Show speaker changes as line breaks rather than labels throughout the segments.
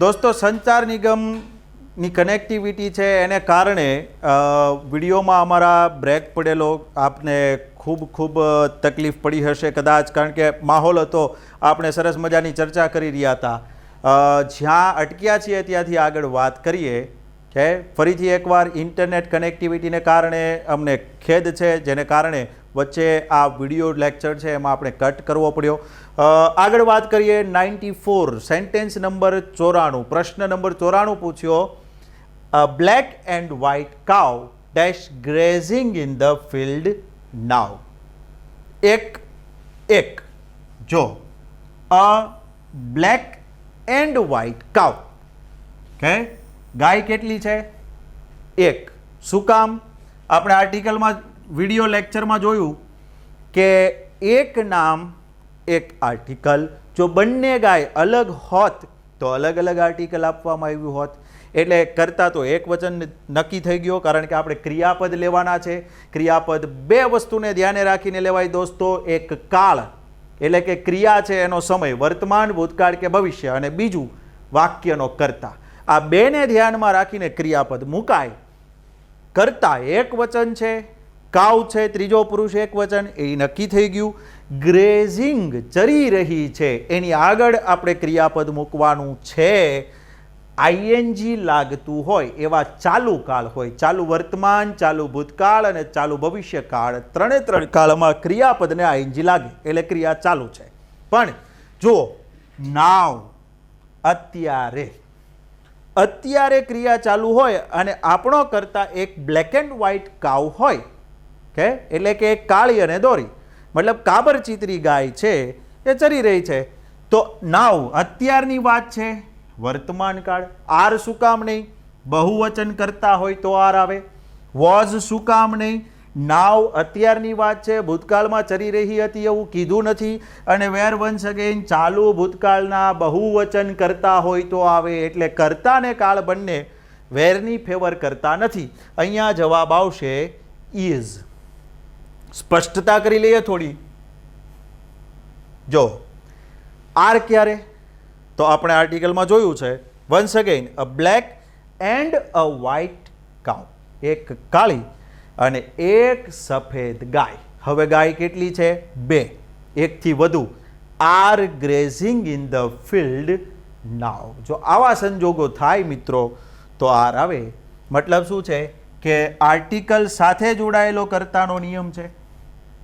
दोस्तों संचार निगमની કનેક્ટિવિટી છે એને કારણે વિડીયોમાં અમારા બ્રેક પડેલો આપને ખૂબ ખૂબ તકલીફ પડી હશે કદાચ, કારણ કે માહોલ હતો, આપણે સરસ મજાની ચર્ચા કરી રહ્યા હતા, જ્યાં અટક્યા છીએ ત્યાંથી આગળ વાત કરીએ કે ફરીથી એકવાર ઇન્ટરનેટ કનેક્ટિવિટીને કારણે અમને ખેદ છે, જેને કારણે વચ્ચે આ વિડીયો લેક્ચર છે એમાં આપણે કટ કરવો પડ્યો. આગળ વાત કરીએ. 94 સેન્ટેન્સ નંબર 94, પ્રશ્ન નંબર 94 પૂછ્યો. Black and white cow dash grazing in the field now. એક જો a black and white cow, કે ગાય કેટલી છે? એક. શું કામ? આપણે આર્ટિકલમાં વિડીયો લેક્ચરમાં જોયું કે એક નામ એક આર્ટિકલ. જો બંને ગાય અલગ હોત તો અલગ અલગ આર્ટિકલ આપવામાં આવ્યું હોત. એટલે કરતા તો એક વચન નક્કી થઈ ગયો, કારણ કે આપણે ક્રિયાપદ લેવાના છે. ક્રિયાપદ બે વસ્તુને ધ્યાને રાખીને લેવાય દોસ્તો. એક કાળ એટલે કે ક્રિયા છે એનો સમય, વર્તમાન, ભૂતકાળ કે ભવિષ્ય, અને બીજું વાક્યનો કર્તા. આ બેને ધ્યાનમાં રાખીને ક્રિયાપદ મુકાય. કર્તા એક વચન છે, કાઉ છે ત્રીજો પુરુષ એક વચન, એ નક્કી થઈ ગયું. ગ્રેઝિંગ ચરી રહી છે, એની આગળ આપણે ક્રિયાપદ મૂકવાનું છે. આઈએનજી લાગતું હોય એવા ચાલુ કાળ હોય, ચાલુ વર્તમાન, ચાલુ ભૂતકાળ અને ચાલુ ભવિષ્યકાળ, ત્રણ કાળમાં ક્રિયાપદને આઈએનજી લાગે એટલે ક્રિયા ચાલુ છે. પણ જુઓ, નાવ અત્યારે, અત્યારે ક્રિયા ચાલુ હોય અને આપણો કરતા એક બ્લેક એન્ડ વ્હાઇટ કાઉ હોય, કે એટલે કે એક કાળી અને દોરી, મતલબ કાબર ચિતરી ગાય છે એ ચરી રહી છે. તો નાવ અત્યારની વાત છે, વર્તમાન કાળ. આર શું કામ નહીં? બહુવચન કરતા હોય તો આર આવે. વોઝ શું કામ નહીં? નાવ અત્યારની વાત છે, ભૂતકાળમાં ચરી રહી હતી એવું કીધું નથી. અને વેર વન્સ અગેન ચાલુ ભૂતકાળના બહુવચન કરતા હોય તો આવે. એટલે કરતા ને કાળ બંને વેરની ફેવર કરતા નથી. અહીંયા જવાબ આવશે ઇઝ. સ્પષ્ટતા કરી લઈએ થોડી. જો આર ક્યારે, તો આપણે આર્ટિકલમાં જોયું છે. Once again a black and a white cow, એક કાળી અને એક સફેદ ગાય. હવે ગાય કેટલી છે? બે, એકથી વધુ. Are grazing in the field now. જો આવા સંજોગો થાય મિત્રો તો આર આવે. મતલબ શું છે કે આર્ટિકલ સાથે જોડાયેલો કર્તાનો નિયમ છે.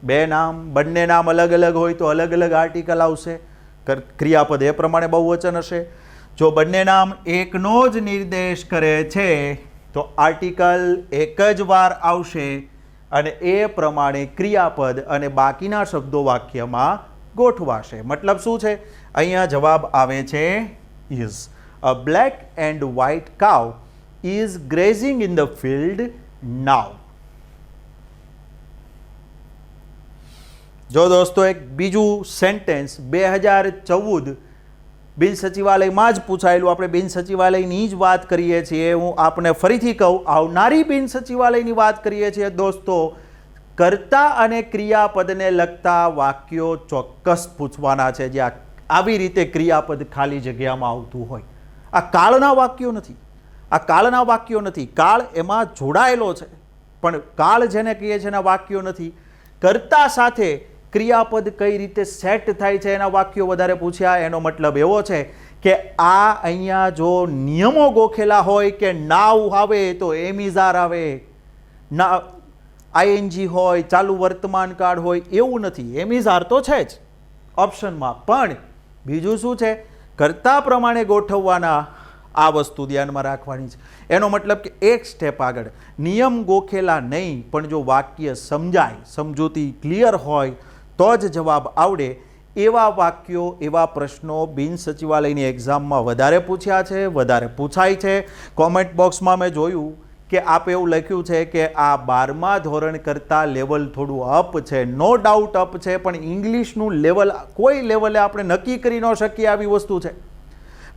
બે નામ, બંને નામ અલગ અલગ હોય તો અલગ અલગ આર્ટિકલ આવશે. ક્રિયાપદ એ પ્રમાણે બહુવચન હશે. જો બંને નામ એકનો જ નિર્દેશ કરે છે તો આર્ટિકલ એક જ વાર આવશે અને એ પ્રમાણે ક્રિયાપદ અને બાકીના શબ્દો વાક્યમાં ગોઠવાશે. મતલબ શું છે? અહીંયા જવાબ આવે છે is. A black and white cow is grazing in the field now. જો દોસ્તો એક બીજું સેન્ટેન્સ 2014 બિન સચિવાલયમાં જ પૂછાયેલું, આપણે બિન સચિવાલયની જ વાત કરીએ છીએ. હું આપને ફરીથી કહું, આવનારી બિન સચિવાલયની વાત કરીએ છીએ દોસ્તો. કર્તા અને ક્રિયાપદને લગતા વાક્યો ચોક્કસ પૂછવાના છે, જ્યાં આવી રીતે ક્રિયાપદ ખાલી જગ્યામાં આવતું હોય. આ કાળના વાક્યો નથી, આ કાળના વાક્યો નથી. કાળ એમાં જોડાયેલો છે, પણ કાળ જેને કહીએ છીએ એના વાક્યો નથી. કર્તા સાથે ક્રિયાપદ કઈ રીતે સેટ થાય છે એના વાક્યો વધારે પૂછ્યા. એનો મતલબ એવો છે કે આ અહીંયા જો નિયમો ગોખેલા હોય કે નાવ આવે તો એમિઝાર આવે, ના આઈએનજી હોય, ચાલુ વર્તમાન કાળ હોય, એવું નથી. એમિઝાર તો છે જ ઓપ્શનમાં, પણ બીજું શું છે? કર્તા પ્રમાણે ગોઠવવાના. આ વસ્તુ ધ્યાનમાં રાખવાની છે. એનો મતલબ કે એક સ્ટેપ આગળ. નિયમ ગોખેલા નહીં, પણ જો વાક્ય સમજાય, સમજૂતી ક્લિયર હોય તો જ જવાબ આવડે. એવા વાક્યો, એવા પ્રશ્નો બિન સચિવાલયની એક્ઝામમાં વધારે પૂછ્યા છે, વધારે પૂછાય છે. કોમેન્ટ બોક્સમાં મેં જોયું કે આપે એવું લખ્યું છે કે આ 12મા ધોરણ કરતાં લેવલ થોડું અપ છે. નો ડાઉટ અપ છે, પણ ઇંગ્લિશનું લેવલ કોઈ લેવલે આપણે નક્કી કરી ન શકીએ આવી વસ્તુ છે.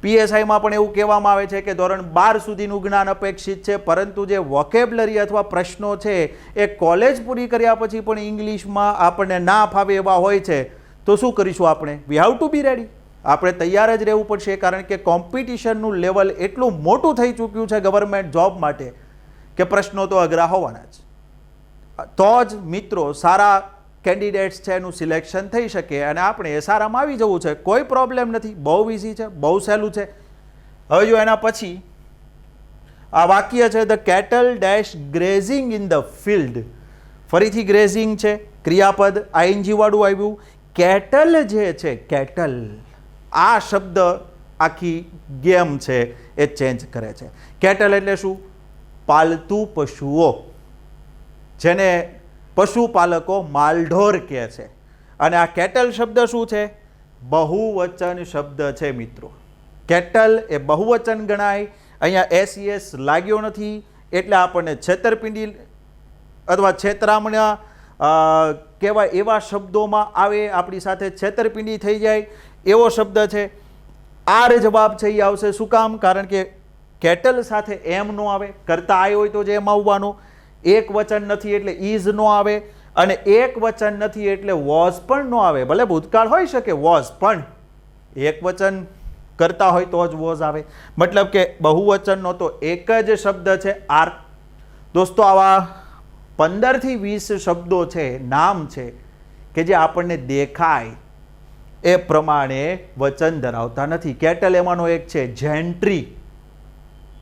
પીએસઆઈમાં પણ એવું કહેવામાં આવે છે કે ધોરણ 12 સુધીનું જ્ઞાન અપેક્ષિત છે, પરંતુ જે વોકેબ્લરી અથવા પ્રશ્નો છે એ કોલેજ પૂરી કર્યા પછી પણ ઇંગ્લિશમાં આપણને ના ફાવે એવા હોય છે. તો શું કરીશું આપણે? We have to be ready. આપણે તૈયાર જ રહેવું પડશે, કારણ કે કોમ્પિટિશનનું લેવલ એટલું મોટું થઈ ચૂક્યું છે ગવર્મેન્ટ જોબ માટે કે પ્રશ્નો તો અઘરા હોવાના જ. તો જ મિત્રો સારા કેન્ડિડેટ્સ છે એનું સિલેક્શન થઈ શકે અને આપણે એ સારામાં આવી જવું છે. કોઈ પ્રોબ્લેમ નથી, બહુ ઇઝી છે, બહુ સહેલું છે. હવે જો એના પછી આ વાક્ય છે the cattle dash grazing in the field. ફરીથી ગ્રેઝિંગ છે, ક્રિયાપદ આઈએનજી વાળું આવ્યું. કેટલ જે છે કેટલ, આ શબ્દ આખી ગેમ છે એ ચેન્જ કરે છે. કેટલ એટલે શું? પાલતુ પશુઓ, જેને પશુપાલકો માલઢોર કહે છે. અને આ કેટલ શબ્દ શું છે? બહુવચન શબ્દ છે મિત્રો. કેટલ એ બહુવચન ગણાય. અહીંયા એસ લાગ્યો નથી એટલે આપણને છેતરપિંડી અથવા છેતરામણા કહેવાય એવા શબ્દોમાં આવે, આપણી સાથે છેતરપિંડી થઈ જાય એવો શબ્દ છે. આર જવાબ છે એ આવશે. શું કામ? કારણ કે કેટલ સાથે એમ નો આવે, કરતા આવ્યો હોય તો જ એમ આવવાનો. એક વચન નથી એટલે ઇઝ નો આવે, અને એક વચન નથી એટલે વોઝ પણ નો આવે. ભલે ભૂતકાળ હોઈ શકે વોઝ, પણ એક વચન કરતા હોય તો જ વોઝ આવે. મતલબ કે બહુવચનનો તો એક જ શબ્દ છે આર. દોસ્તો આવા 15 થી 20 શબ્દો છે, નામ છે કે જે આપણને દેખાય એ પ્રમાણે વચન ધરાવતા નથી. કેટલ એમાંનો એક છે. જેન્ટ્રી,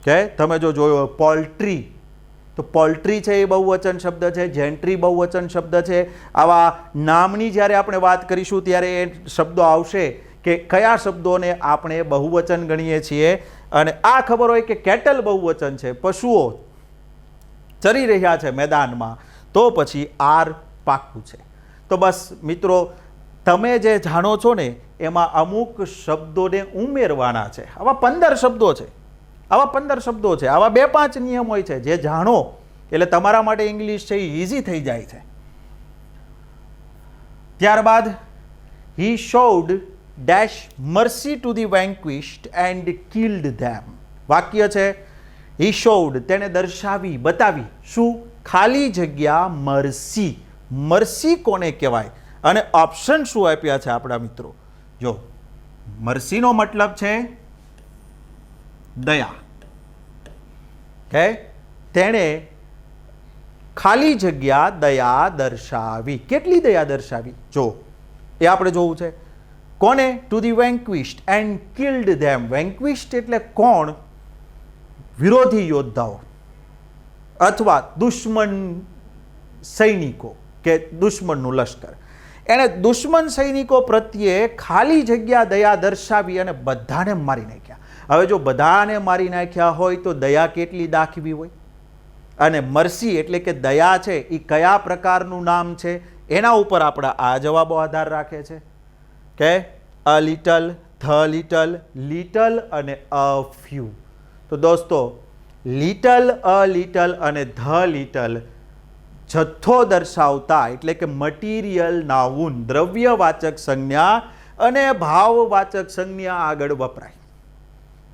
કે તમે જો જોયો પોલ્ટ્રી, તો પોલ્ટ્રી છે એ બહુવચન શબ્દ છે, જેન્ટ્રી બહુવચન શબ્દ છે. આવા નામની જ્યારે આપણે વાત કરીશું ત્યારે એ શબ્દો આવશે કે કયા શબ્દોને આપણે બહુવચન ગણીએ છીએ. અને આ ખબર હોય કે કેટલ બહુવચન છે, પશુઓ ચરી રહ્યા છે મેદાનમાં, તો પછી આર પાક્કું છે. તો બસ મિત્રો, તમે જે જાણો છો ને એમાં અમુક શબ્દોને ઉમેરવાના છે. આવા 15 શબ્દો છે, આવા 15 શબ્દો છે, આવા 2-5 નિયમ હોય છે જે જાણો એટલે તમારા માટે ઇંગ્લિશ છે એ ઇઝી થઈ જાય છે. ત્યારબાદ he showed dash mercy to the vanquished and killed them. વાક્ય છે he showed, તેને દર્શાવી, બતાવી. શું? ખાલી જગ્યા મર્સી. મર્સી કોને કહેવાય? અને ઓપ્શન શું આપ્યા છે આપણા મિત્રો? જો મર્સીનો મતલબ છે દયા. કે તેણે ખાલી જગ્યા દયા દર્શાવી. કેટલી દયા દર્શાવી? જો એ આપણે જોવું છે. કોને? ટુ ધી વેન્ક્વિસ્ડ એન્ડ કિલ્ડ ધેમ. વેન્ક્વિસ્ડ એટલે કોણ? વિરોધી યોદ્ધાઓ અથવા દુશ્મન સૈનિકો કે દુશ્મનનું લશ્કર. એણે દુશ્મન સૈનિકો પ્રત્યે ખાલી જગ્યા દયા દર્શાવી અને બધાને મારી નાખ્યા. હવે જો બધાને મારી નાખ્યા હોય તો દયા કેટલી દાખવી હોય? અને મર્સી એટલે કે દયા છે એ કયા પ્રકારનું નામ છે એના ઉપર આપણા આ જવાબો આધાર રાખે છે. કે અ લિટલ, ધ લિટલ, લિટલ અને અ ફ્યુ. તો દોસ્તો લિટલ, અ લિટલ અને ધ લિટલ જથ્થો દર્શાવતા એટલે કે મટીરિયલ નાઉન, દ્રવ્યવાચક સંજ્ઞા અને ભાવવાચક સંજ્ઞા આગળ વપરાય.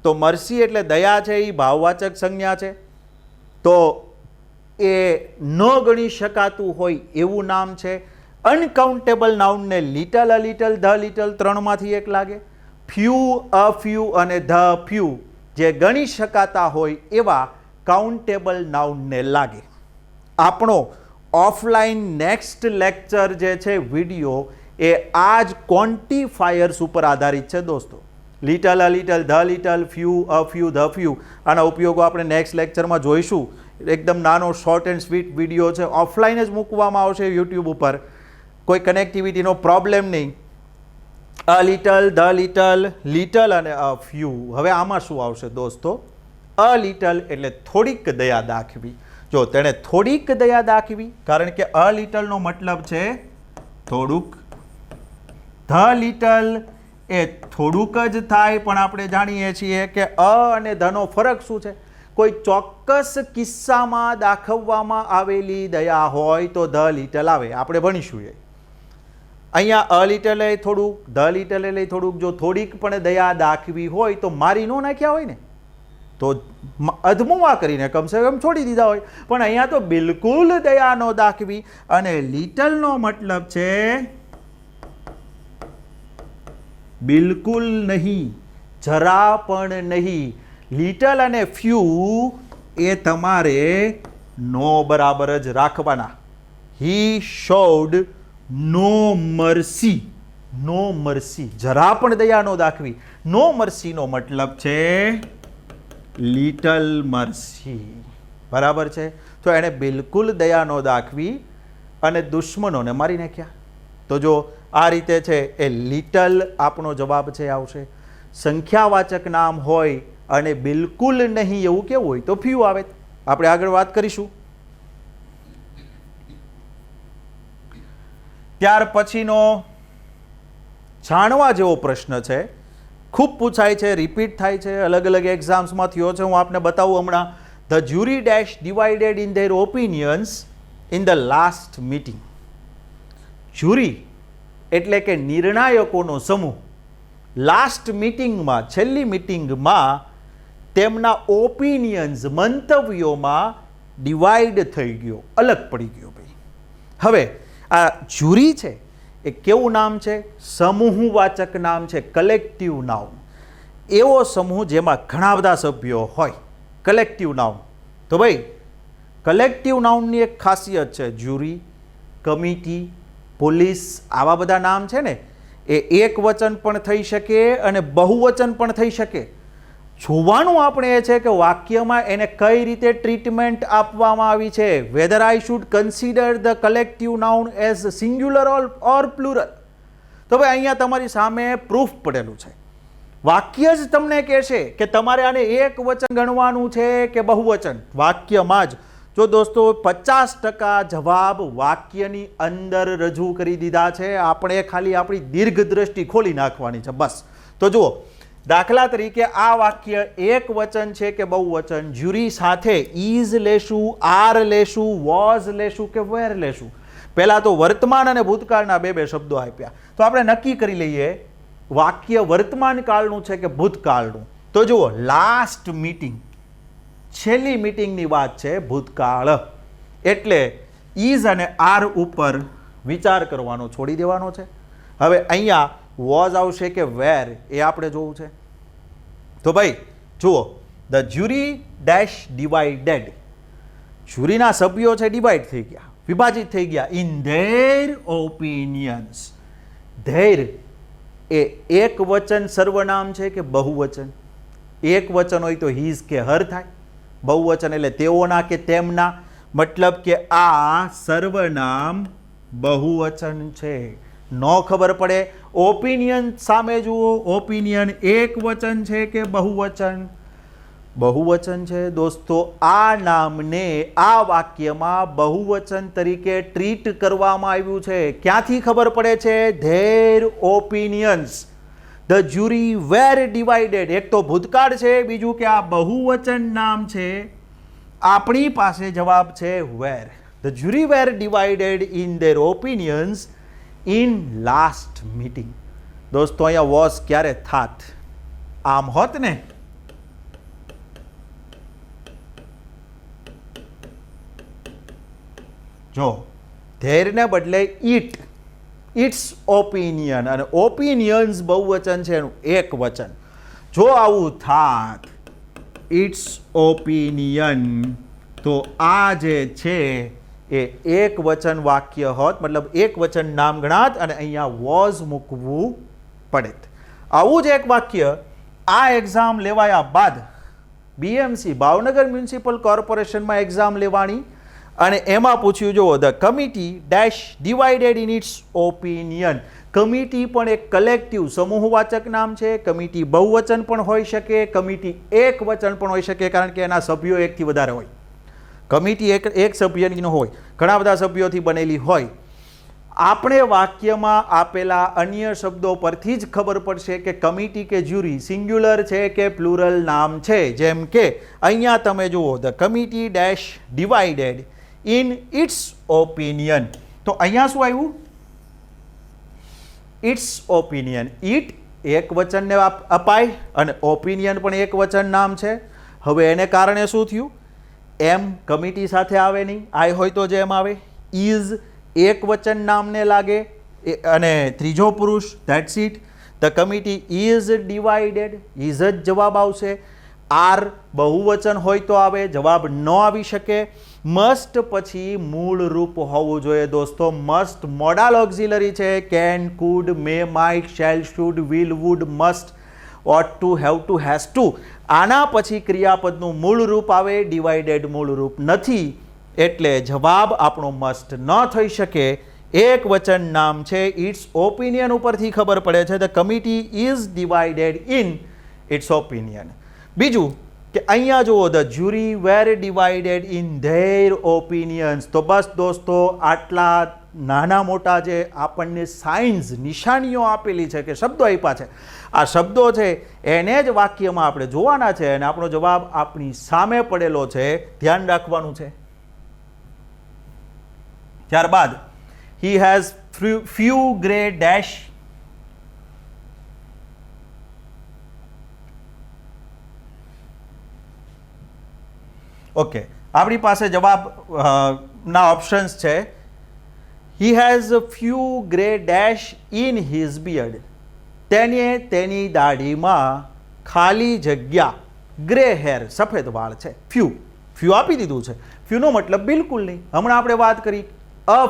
તો મર્સી એટલે દયા છે એ ભાવવાચક સંજ્ઞા છે, તો એ ન ગણી શકાતું હોય એવું નામ છે. અનકાઉન્ટેબલ નાઉનને little, a little, the little 3માંથી એક લાગે. ફ્યુ, અ ફ્યુ અને ધ ફ્યુ જે ગણી શકાતા હોય એવા કાઉન્ટેબલ નાઉનને લાગે. આપણો ઓફલાઈન નેક્સ્ટ લેક્ચર જે છે વિડીયો એ આ જ ક્વોન્ટિફાયર્સ ઉપર આધારિત છે દોસ્તો. Little, a little, the little, few, a few, the few, આના ઉપયોગો આપણે નેક્સ્ટ લેક્ચરમાં જોઈશું. એકદમ નાનો શોર્ટ એન્ડ સ્વીટ વિડીયો છે, ઓફલાઈન જ મૂકવામાં આવશે યુટ્યુબ ઉપર, કોઈ કનેક્ટિવિટીનો પ્રોબ્લેમ નહીં. અ લિટલ, ધ લિટલ, લિટલ અને અ ફ્યુ. હવે આમાં શું આવશે દોસ્તો? અ લિટલ એટલે થોડીક દયા દાખવી. જો તેણે થોડીક દયા દાખવી, કારણ કે અ લિટલનો મતલબ છે થોડુંક. ધ લિટલ એ થોડુંક જ થાય, પણ આપણે જાણીએ છીએ કે અ અને ધનો ફરક શું છે? કોઈ ચોક્કસ કિસ્સામાં દાખવવામાં આવેલી દયા હોય તો ધ લિટલ આવે, આપણે ભણીશું એ. અહીંયા અ લિટલ એ થોડુંક, ધ લિટલ એ થોડુંક. જો થોડીક પણ દયા દાખવી હોય તો મારી ન નાખ્યા હોય ને, તો અધમુવા કરીને કમસે કમ છોડી દીધા હોય. પણ અહીંયા તો બિલકુલ દયા ન દાખવી. અને લિટલનો મતલબ છે બિલકુલ નહીં, જરા પણ નહીં. લિટલ અને ફ્યુ એ તમારે નો બરાબર જ રાખવાના. હી શોડ નો મર્સી. નો મર્સી, જરા પણ દયા નો દાખવી. નો મર્સીનો મતલબ છે લિટલ મર્સી. બરાબર છે? તો એણે બિલકુલ દયા નો દાખવી અને દુશ્મનોને મારી નાખ્યા. તો જો આ રીતે છે એ લિટલ આપણો જવાબ છે આવશે. સંખ્યાવાચક નામ હોય અને બિલકુલ નહીં એવું કેવું હોય તો ફ્યુ આવે. આપણે આગળ વાત કરીશું. ત્યાર પછીનો જાણવા જેવો પ્રશ્ન છે, ખૂબ પૂછાય છે, રિપીટ થાય છે, અલગ અલગ એક્ઝામ્સમાં થયો છે. હું આપને બતાવું હમણાં. The jury dash divided in their opinions in the last meeting. Jury એટલે કે નિર્ણાયકોનો સમૂહ લાસ્ટ મીટિંગમાં, છેલ્લી મીટિંગમાં તેમના ઓપિનિયન્સ, મંતવ્યોમાં ડિવાઈડ થઈ ગયો, અલગ પડી ગયો. ભાઈ હવે આ જ્યુરી છે એ કેવું નામ છે? સમૂહવાચક નામ છે, કલેક્ટિવ નાઉન. એવો સમૂહ જેમાં ઘણા બધા સભ્યો હોય, કલેક્ટિવ નાઉન. તો ભાઈ કલેક્ટિવ નાઉનની એક ખાસિયત છે, જ્યુરી, કમિટી, પોલીસ, આવા બધા નામ છે ને એ એક વચન પણ થઈ શકે અને બહુવચન પણ થઈ શકે. જોવાનું આપણે એ છે કે વાક્યમાં એને કઈ રીતે ટ્રીટમેન્ટ આપવામાં આવી છે. Whether I should consider the collective noun as singular or plural. તો ભાઈ અહીંયા તમારી સામે પ્રૂફ પડેલું છે. વાક્ય જ તમને કહેશે કે તમારે આને એક વચન ગણવાનું છે કે બહુવચન. વાક્યમાં જ. જો દોસ્તો 50% જવાબ વાક્યની અંદર રજૂ કરી દીધા છે. આપણે ખાલી આપણી દીર્ઘ દ્રષ્ટિ ખોલી નાખવાની છે બસ. તો જુઓ, દાખલા તરીકે આ વાક્ય એક વચન છે કે બહુવચન? જ્યુરી સાથે ઇઝ લેશું, આર લેશું, વોઝ લેશું કે વેર લેશું? પહેલા તો વર્તમાન અને ભૂતકાળના બે શબ્દો આપ્યા. તો આપણે નક્કી કરી લઈએ વાક્ય વર્તમાન કાળનું છે કે ભૂતકાળનું. તો જુઓ, લાસ્ટ મીટિંગ, છેલ્લી મીટિંગની વાત છે, ભૂતકાળ. એટલે ઇઝ અને આર ઉપર વિચાર કરવાનો છોડી દેવાનો છે. હવે અહીંયા વોઝ આવશે કે વેર એ આપણે જોવું છે. તો ભાઈ જુઓ, ધ જ્યુરી ડેશ ડિવાઇડેડ. જ્યુરીના સભ્યો છે ડિવાઇડ થઈ ગયા, વિભાજિત થઈ ગયા. In their opinions. ધેર એ એક વચન સર્વનામ છે કે બહુવચન? એક વચન હોય તો હીઝ કે હર થાય. બહુવચન એટલે તેઓના કે તેમના. મતલબ કે આ સર્વનામ બહુવચન છે. નો ખબર પડે, ઓપિનિયન સામે જુઓ. ઓપિનિયન એક વચન છે કે બહુવચન? બહુવચન છે. દોસ્તો આ નામને આ વાક્યમાં બહુવચન તરીકે ટ્રીટ કરવામાં આવ્યું છે. ક્યાંથી ખબર પડે છે? Their opinions. The jury were divided. એક તો ભૂતકાળ છે, બીજું કે આ બહુવચન નામ છે. આપણી પાસે જવાબ છે were. The jury were divided in their opinions in last meeting. દોસ્તો અહીંયા વોઝ ક્યારે થાત? આમ હોત ને, જો ધેરને બદલે ઇટ, ઇટ્સ ઓપિનિયન, અને ઓપિનિયન્સ બહુવચન છે એનું એક વચન. જો આવું થાત, ઇટ્સ ઓપિનિયન, તો આ જે છે એ એક વચન વાક્ય હોત, મતલબ એક વચન નામ ગણાત અને અહીંયા વોઝ મૂકવું પડે. આવું જ એક વાક્ય આ એક્ઝામ લેવાયા બાદ બીએમસી ભાવનગર મ્યુનિસિપલ કોર્પોરેશનમાં એક્ઝામ લેવાની અને એમાં પૂછ્યું, જુઓ, the committee dash divided in its opinion. Committee પણ એક કલેક્ટિવ સમૂહવાચક નામ છે. કમિટી બહુવચન પણ હોઈ શકે, કમિટી એક વચન પણ હોઈ શકે, કારણ કે એના સભ્યો એકથી વધારે હોય. કમિટી એક સભ્યની ન હોય, ઘણા બધા સભ્યોથી બનેલી હોય. આપણે વાક્યમાં આપેલા અન્ય શબ્દો પરથી જ ખબર પડશે કે કમિટી કે જ્યુરી સિંગ્યુલર છે કે પ્લુરલ નામ છે. જેમ કે અહીંયા તમે જુઓ, the committee dash divided in its opinion. તો અહીંયા શું આવ્યું? It's opinion. ઇટ એક વચનને અપાય અને ઓપિનિયન પણ એક વચન નામ છે. હવે એને કારણે શું થયું? એમ કમિટી સાથે આવે નહીં, આઈ હોય તો જેમ આવે. ઇઝ એક વચન નામને લાગે અને ત્રીજો પુરુષ, that's it. The committee is divided, is જ જવાબ આવશે. આર બહુવચન હોય તો આવે, જવાબ ન આવી શકે. મસ્ટ પછી મૂળ રૂપ હોવું જોઈએ દોસ્તો. મસ્ટ મોડાલ ઓક્ઝિલરી છે. Can, could, may, might, shall, should, will, would, must, ought to, have to, has to. આના પછી ક્રિયાપદનું મૂળ રૂપ આવે, ડિવાઇડેડ મૂળ રૂપ નથી, એટલે જવાબ આપણો મસ્ટ ન થઈ શકે. એક વચન નામ છે. ઇટ્સ ઓપિનિયન ઉપરથી ખબર પડે છે the committee is divided in its opinion. બીજું કે અહીંયા જુઓ, the jury were divided in their opinions. તો બસ દોસ્તો, આટલા નાના મોટા જે આપણને સાઇન્સ નિશાનીઓ આપેલી છે કે શબ્દો આપ્યા છે, આ શબ્દો છે એને જ વાક્યમાં આપણે જોવાના છે અને આપણો જવાબ આપણી સામે પડેલો છે, ધ્યાન રાખવાનું છે. ત્યારબાદ he has few grey dash okay, આપણી પાસે જવાબ ના ઓપ્શન્સ છે. he has a few grey dash in his beard. તેને તેની દાઢીમાં ખાલી જગ્યા, ગ્રે હેર, સફેદ વાળ છે. ફ્યુ આપી દીધું છે. ફ્યુનો મતલબ બિલકુલ નહીં. હમણાં આપણે વાત કરી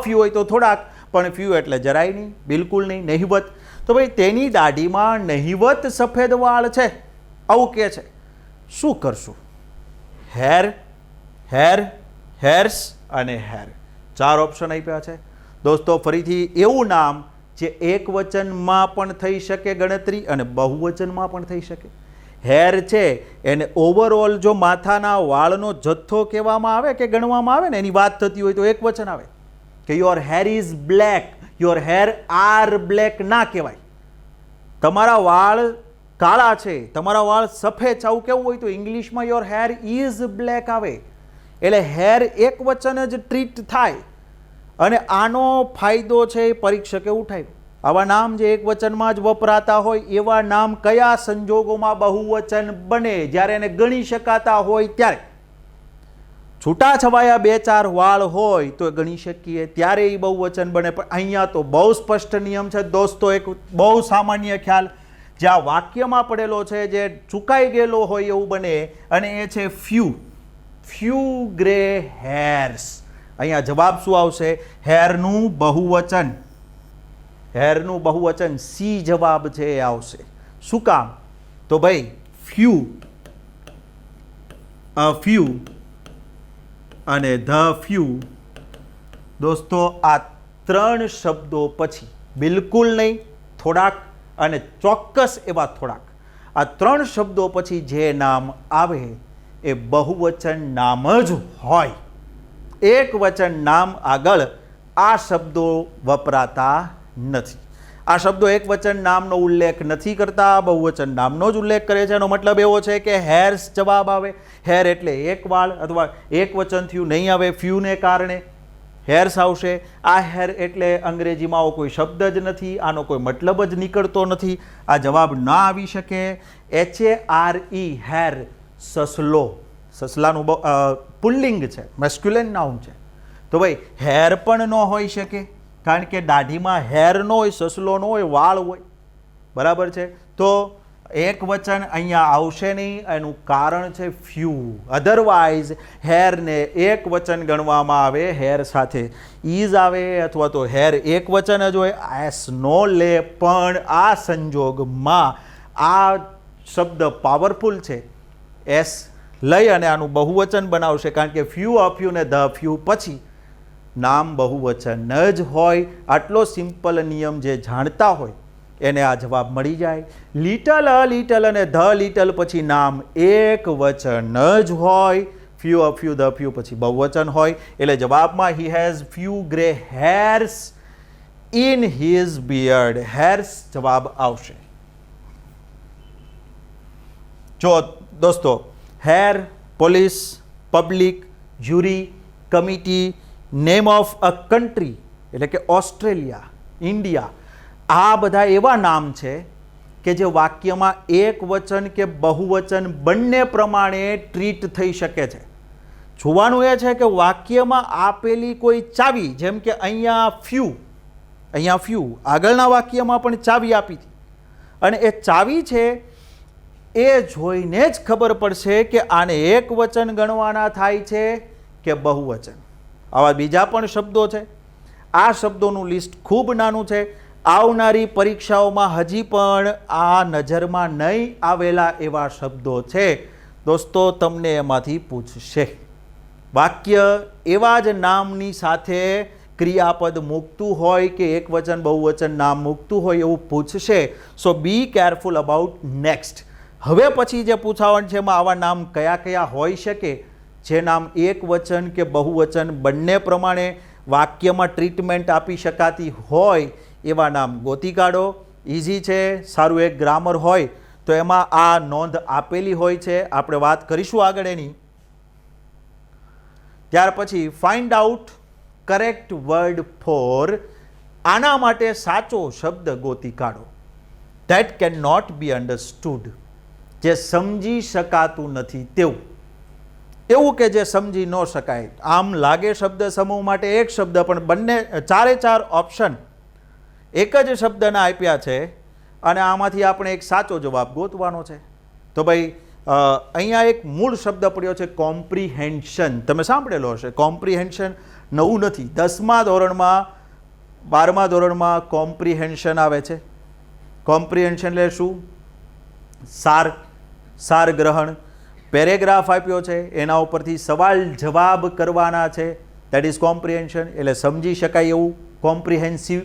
ફ્યુ હોય તો થોડાક, પણ ફ્યુ એટલે જરાય નહીં, બિલકુલ નહીં, નહિવત. તો ભાઈ તેની દાઢીમાં નહિવત સફેદ વાળ છે, આવું કે છે. શું કરશું? હેર, હેર, હેર્સ અને હેર, 4 ઓપ્શન આપ્યા છે દોસ્તો. ફરીથી એવું નામ જે એક વચનમાં પણ થઈ શકે ગણતરી અને બહુવચનમાં પણ થઈ શકે. હેર છે એને ઓવરઓલ જો માથાના વાળનો જથ્થો કહેવામાં આવે કે ગણવામાં આવે ને, એની વાત થતી હોય તો એક વચન આવે કે your hair is black, your hair are black ના કહેવાય. તમારા વાળ કાળા છે, તમારા વાળ સફેદ છે, આવું કેવું હોય તો ઇંગ્લિશમાં યોર હેર ઇઝ બ્લેક આવે. એટલે હેર એક વચન જ ટ્રીટ થાય અને આનો ફાયદો છે એ પરીક્ષકે ઉઠાવ્યો. આવા નામ જે એક વચનમાં જ વપરાતા હોય એવા નામ કયા સંજોગોમાં બહુવચન બને? જ્યારે એને ગણી શકાતા હોય ત્યારે. છૂટાછવાયા 2-4 વાળ હોય તો ગણી શકીએ ત્યારે એ બહુવચન બને. પણ અહીંયા તો બહુ સ્પષ્ટ નિયમ છે દોસ્તો. એક બહુ સામાન્ય ખ્યાલ જે આ વાક્યમાં પડેલો છે, જે ચૂકાઈ ગયેલો હોય એવું બને, અને એ છે ફ્યુ ગ્રે હેર્સ. અહીંયા જવાબ શું આવશે? હેરનું બહુવચન. હેરનું બહુવચન સી જવાબ છે એ આવશે. શું કામ? તો ભાઈ ફ્યુ, ફ્યુ અને ધ ફ્યુ દોસ્તો, આ 3 શબ્દો પછી, બિલકુલ નહીં, થોડાક અને ચોક્કસ એવા થોડાક, આ 3 શબ્દો પછી જે નામ આવે એ બહુવચન નામ જ હોય. એક વચન નામ આગળ આ શબ્દો વપરાતા નથી. આ શબ્દો એક વચન નામનો ઉલ્લેખ નથી કરતા, બહુવચન નામનો જ ઉલ્લેખ કરે છે. એનો મતલબ એવો છે કે હેર્સ જવાબ આવે. હેર એટલે એક વાળ અથવા એક વચન થયું નહીં આવે, ફ્યુને કારણે હેર્સ આવશે. આ હેર એટલે અંગ્રેજીમાં આવો કોઈ શબ્દ જ નથી, આનો કોઈ મતલબ જ નીકળતો નથી, આ જવાબ ના આવી શકે. HARE hair, સસલો. સસલાનું પુલ્લિંગ છે, મેસ્ક્યુલન નાઉન છે. તો ભાઈ હેર પણ ન હોઈ શકે, કારણ કે દાઢીમાં હેર ન હોય, સસલો ન હોય, વાળ હોય. બરાબર છે? તો એક વચન અહીંયા આવશે નહીં. એનું કારણ છે ફ્યુ. અધરવાઇઝ હેરને એક વચન ગણવામાં આવે, હેર સાથે ઇઝ આવે, અથવા તો હેર એક વચન જ હોય, એસ નો લે. પણ આ સંજોગમાં આ શબ્દ પાવરફુલ છે, એસ લઈ અને આનું બહુવચન બનાવશે, કારણ કે ફ્યુ, અફ્યુ ને ધ ફ્યુ પછી નામ બહુવચન જ હોય. આટલો સિમ્પલ નિયમ જે જાણતા હોય એને આ જવાબ મળી જાય. લિટલ, લિટલ અને ધ લિટલ પછી નામ એક વચન જ હોય. ફ્યુ, અફ્યુ, ધ ફ્યુ પછી બહુવચન હોય. એટલે જવાબમાં he has few grey hairs in his beard, hairs જવાબ આવશે. જો દોસ્તો, hair, police, public, jury, committee, name of a country એટલે કે ઓસ્ટ્રેલિયા, ઇન્ડિયા, આ બધા એવા નામ છે કે જે વાક્યમાં એક વચન કે બહુવચન બંને પ્રમાણે ટ્રીટ થઈ શકે છે. જોવાનું એ છે કે વાક્યમાં આપેલી કોઈ ચાવી, જેમ કે અહીંયા ફ્યુ, આગળના વાક્યમાં પણ ચાવી આપી હતી, અને એ ચાવી છે એ જોઈને જ ખબર પડશે કે આને એક વચન ગણવાના થાય છે કે બહુવચન. આવા બીજા પણ શબ્દો છે. આ શબ્દોનું લિસ્ટ ખૂબ નાનું છે. આવનારી પરીક્ષાઓમાં હજી પણ આ નજરમાં નહીં આવેલા એવા શબ્દો છે દોસ્તો, તમને એમાંથી પૂછશે. વાક્ય એવા જ નામની સાથે ક્રિયાપદ મૂકતું હોય કે એક વચન બહુવચન નામ મૂકતું હોય એવું પૂછશે. સો બી કેરફુલ અબાઉટ નેક્સ્ટ. હવે પછી જે પૂછાવાનું છે એમાં આવા નામ કયા કયા હોઈ શકે જે નામ એક વચન કે બહુવચન બંને પ્રમાણે વાક્યમાં ટ્રીટમેન્ટ આપી શકાતી હોય એવા નામ ગોતી કાઢો. ઇઝી છે. સારું એક ગ્રામર હોય તો એમાં આ નોંધ આપેલી હોય છે. આપણે વાત કરીશું આગળ એની. ત્યાર પછી find out correct word for. આના માટે સાચો શબ્દ ગોતી કાઢો. That can not be understood. જે સમજી શકાતું નથી તેવું. એવું કે જે સમજી ન શકાય. આમ લાગે શબ્દ સમૂહ માટે એક શબ્દ, પણ બંને ચારે ચાર ઓપ્શન એક જ શબ્દના આપ્યા છે અને આમાંથી આપણે એક સાચો જવાબ ગોતવાનો છે. તો ભાઈ અહીંયા એક મૂળ શબ્દ પડ્યો છે કોમ્પ્રિહેન્શન. તમે સાંભળેલો હશે. કોમ્પ્રિહેન્શન નવું નથી. 10મા ધોરણમાં 12મા ધોરણમાં કોમ્પ્રિહેન્શન આવે છે. કોમ્પ્રિહેન્શન એટલે શું? સાર ગ્રહણ. પેરેગ્રાફ આપ્યો છે, એના ઉપરથી સવાલ જવાબ કરવાના છે. That is comprehension. એટલે સમજી શકાય એવું કોમ્પ્રિહેન્સિવ